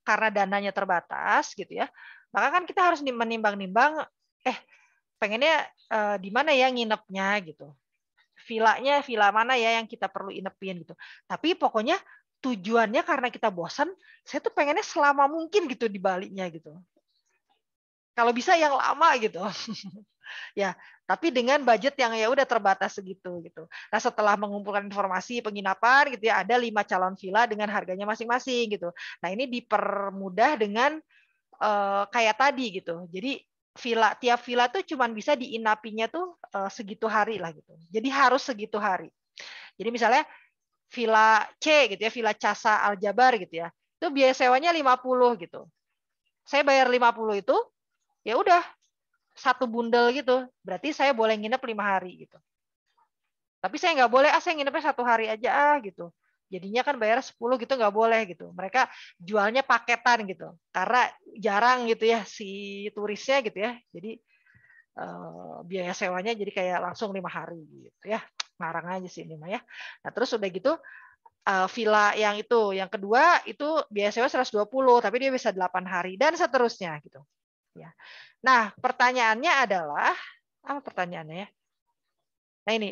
karena dananya terbatas gitu ya, maka kan kita harus menimbang-nimbang, pengennya di mana ya nginepnya gitu. Villanya villa mana ya yang kita perlu inepin gitu. Tapi pokoknya tujuannya karena kita bosan, saya tuh pengennya selama mungkin gitu di Bali-nya gitu. Kalau bisa yang lama gitu. Ya, tapi dengan budget yang ya udah terbatas segitu gitu. Nah, setelah mengumpulkan informasi penginapan gitu ya, ada 5 calon villa dengan harganya masing-masing gitu. Nah, ini dipermudah dengan kayak tadi gitu. Jadi tiap villa tuh cuman bisa diinapinya tuh segitu hari lah gitu. Jadi harus segitu hari. Jadi misalnya villa C gitu ya, villa Casa Al Jabar gitu ya. Itu biaya sewanya 50 gitu. Saya bayar 50 itu, ya udah satu bundel gitu. Berarti saya boleh nginep 5 hari gitu. Tapi saya nggak boleh, saya nginepnya 1 hari aja gitu. Jadinya kan bayar 10 gitu nggak boleh gitu. Mereka jualnya paketan gitu. Karena jarang gitu ya si turisnya gitu ya. Jadi biaya sewanya jadi kayak langsung 5 hari gitu ya. Ngarang aja sih ini mah ya. Nah, terus udah gitu villa yang itu, yang kedua itu biaya sewa 120, tapi dia bisa 8 hari dan seterusnya gitu. Ya. Nah, pertanyaannya adalah apa pertanyaannya ya? Nah, ini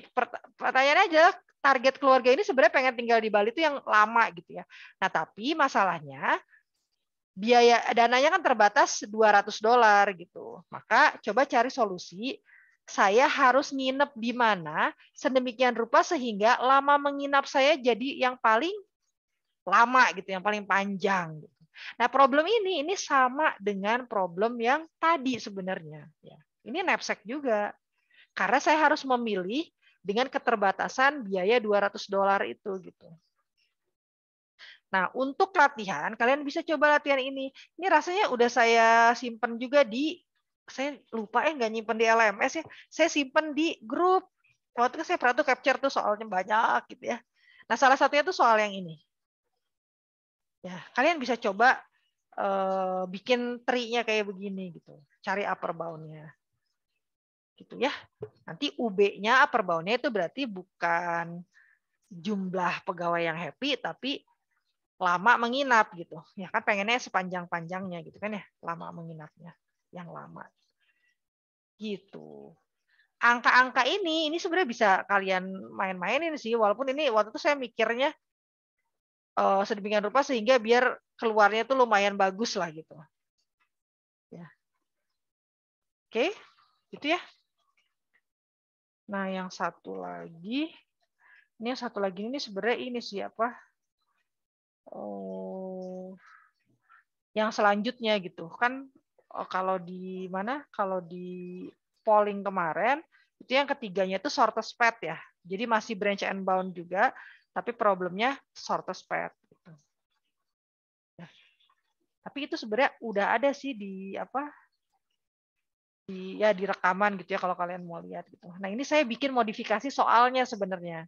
pertanyaannya adalah target keluarga ini sebenarnya pengen tinggal di Bali itu yang lama gitu ya. Nah, tapi masalahnya biaya dananya kan terbatas $200 gitu. Maka coba cari solusi. Saya harus nginep di mana sedemikian rupa sehingga lama menginap saya jadi yang paling lama gitu, yang paling panjang. Gitu. Nah, problem ini sama dengan problem yang tadi sebenarnya. Ya. Ini knapsack juga. Karena saya harus memilih dengan keterbatasan biaya $200 itu gitu. Nah, untuk latihan kalian bisa coba latihan ini. Ini rasanya udah saya simpen juga saya lupa nggak nyimpen di LMS ya. Saya simpen di grup. Waktu itu saya pernah tuh capture tuh soalnya banyak gitu ya. Nah, salah satunya tuh soal yang ini. Ya, kalian bisa coba bikin tree-nya kayak begini gitu. Cari upper bound-nya. Gitu ya. Nanti UB-nya upper bound-nya itu berarti bukan jumlah pegawai yang happy tapi lama menginap gitu. Ya kan pengennya sepanjang-panjangnya gitu kan ya, lama menginapnya yang lama. Gitu. Angka-angka ini sebenarnya bisa kalian main-mainin sih walaupun ini waktu itu saya mikirnya sedemikian rupa sehingga biar keluarnya tuh lumayan bagus lah gitu. Ya. Oke, gitu ya. Nah, yang satu lagi ini sebenarnya ini sih apa? Yang selanjutnya gitu kan kalau di mana? Kalau di polling kemarin itu yang ketiganya itu shortest path ya. Jadi masih branch and bound juga, tapi problemnya shortest path. Gitu. Ya. Tapi itu sebenarnya udah ada sih di di rekaman gitu ya kalau kalian mau lihat gitu. Nah, ini saya bikin modifikasi soalnya sebenarnya.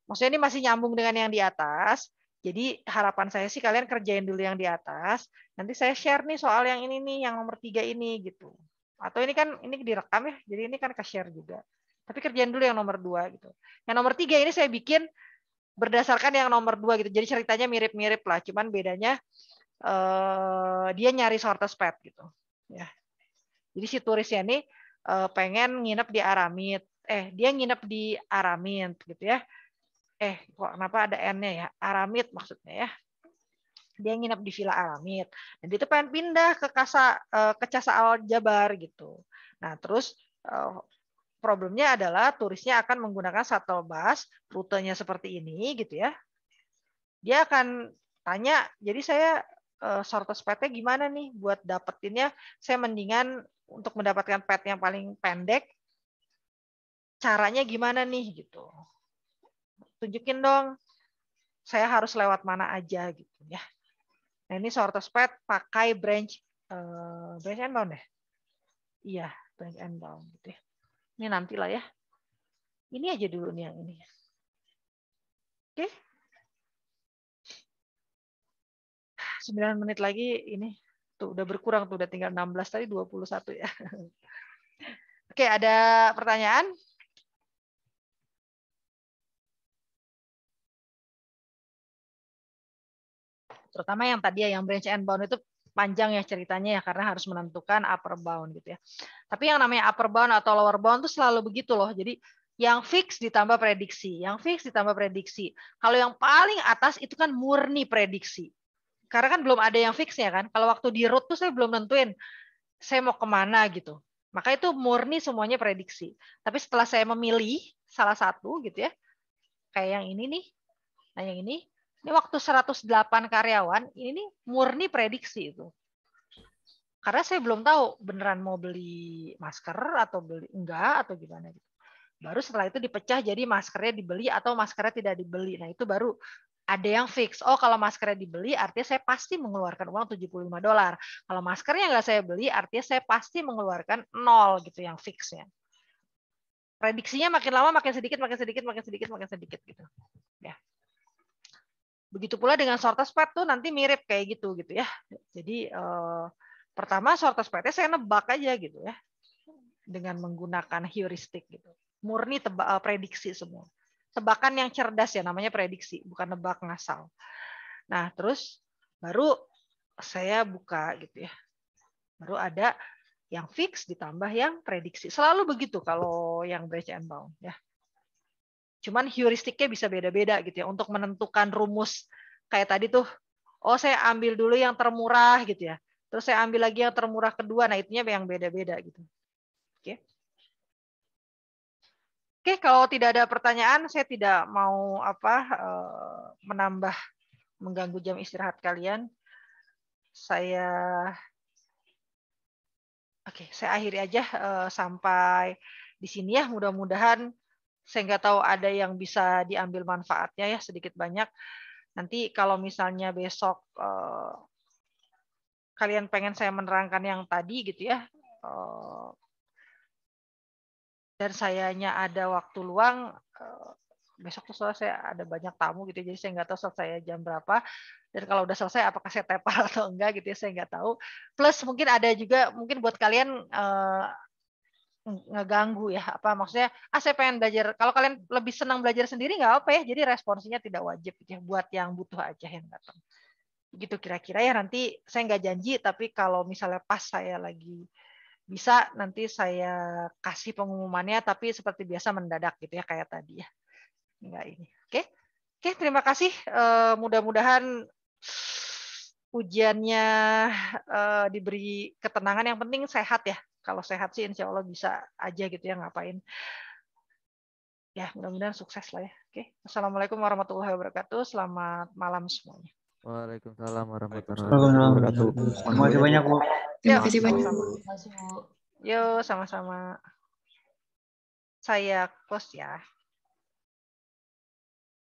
Maksudnya ini masih nyambung dengan yang di atas. Jadi harapan saya sih kalian kerjain dulu yang di atas. Nanti saya share nih soal yang ini nih, yang nomor 3 ini gitu. Atau ini kan ini direkam ya, jadi ini kan ke share juga. Tapi kerjain dulu yang nomor 2 gitu. Yang nomor 3 ini saya bikin berdasarkan yang nomor 2 gitu. Jadi ceritanya mirip-mirip lah, cuman bedanya dia nyari shortest path gitu. Ya. Jadi si turisnya nih pengen nginep di Aramid. Dia nginep di Aramid gitu ya. Kok kenapa ada N-nya ya? Aramid maksudnya ya. Dia nginep di Villa Aramid. Dan dia tuh pengen pindah ke Casa Al Jabar gitu. Nah, terus problemnya adalah turisnya akan menggunakan shuttle bus, rutenya seperti ini gitu ya. Dia akan tanya, jadi saya shortest path-nya gimana nih buat dapetinnya? Saya mendingan untuk mendapatkan path yang paling pendek, caranya gimana nih gitu. Tunjukin dong, saya harus lewat mana aja gitu ya. Nah, ini shortest path pakai branch branch and bound ya? Iya, branch and bound gitu ya. Ini nantilah ya. Ini aja dulu nih yang ini. Oke. 9 menit lagi ini tuh udah berkurang tuh, udah tinggal 16 tadi 21 ya. Oke, ada pertanyaan? Terutama yang tadi ya, yang branch and bound itu panjang ya ceritanya ya, karena harus menentukan upper bound gitu ya. Tapi yang namanya upper bound atau lower bound itu selalu begitu loh. Jadi yang fix ditambah prediksi, yang fix ditambah prediksi. Kalau yang paling atas itu kan murni prediksi. Karena kan belum ada yang fixnya kan. Kalau waktu di road tuh saya belum nentuin saya mau kemana gitu. Maka itu murni semuanya prediksi. Tapi setelah saya memilih salah satu gitu ya, kayak yang ini nih, nah yang ini waktu 108 karyawan, ini nih murni prediksi itu. Karena saya belum tahu beneran mau beli masker atau beli enggak atau gimana gitu. Baru setelah itu dipecah jadi maskernya dibeli atau maskernya tidak dibeli. Nah itu baru ada yang fix. Oh kalau maskernya dibeli artinya saya pasti mengeluarkan uang $75. Kalau maskernya nggak saya beli artinya saya pasti mengeluarkan 0 gitu yang fixnya. Prediksinya makin lama makin sedikit, makin sedikit, makin sedikit, makin sedikit gitu. Ya. Begitu pula dengan shortest path tuh nanti mirip kayak gitu ya. Jadi pertama shortest path-nya saya nebak aja gitu ya. Dengan menggunakan heuristik gitu. Murni prediksi semua. Tebakan yang cerdas ya namanya prediksi, bukan nebak ngasal. Nah, terus baru saya buka gitu ya. Baru ada yang fix ditambah yang prediksi. Selalu begitu kalau yang branch and bound ya. Cuman heuristiknya bisa beda-beda gitu ya untuk menentukan rumus kayak tadi tuh. Oh, saya ambil dulu yang termurah gitu ya. Terus saya ambil lagi yang termurah kedua. Nah, itunya yang beda-beda gitu. Oke. Oke, kalau tidak ada pertanyaan, saya tidak mau menambah mengganggu jam istirahat kalian. Saya akhiri aja sampai di sini ya. Mudah-mudahan saya nggak tahu ada yang bisa diambil manfaatnya ya sedikit banyak. Nanti kalau misalnya besok kalian pengen saya menerangkan yang tadi gitu ya. Dan sayanya ada waktu luang, besok tuh soalnya saya ada banyak tamu gitu, jadi saya nggak tahu selesai jam berapa. Dan kalau udah selesai, apakah saya tepar atau enggak gitu ya, saya nggak tahu. Plus mungkin ada juga, mungkin buat kalian ngeganggu ya, maksudnya, saya pengen belajar. Kalau kalian lebih senang belajar sendiri nggak apa ya, jadi responsinya tidak wajib gitu ya, buat yang butuh aja yang datang. Begitu kira-kira ya, nanti saya nggak janji, tapi kalau misalnya pas saya lagi bisa nanti saya kasih pengumumannya, tapi seperti biasa mendadak gitu ya kayak tadi ya. Enggak ini. Oke, terima kasih. Mudah-mudahan ujiannya diberi ketenangan. Yang penting sehat ya. Kalau sehat sih insya Allah bisa aja gitu ya ngapain. Ya mudah-mudahan sukses lah ya. Oke. Assalamualaikum warahmatullahi wabarakatuh. Selamat malam semuanya. Waalaikumsalam warahmatullahi Waalaikumsalam. wabarakatuh. Terima kasih banyak, Bu. Terima kasih banyak. Terima kasih, Bu. Yo, sama-sama. Saya close ya.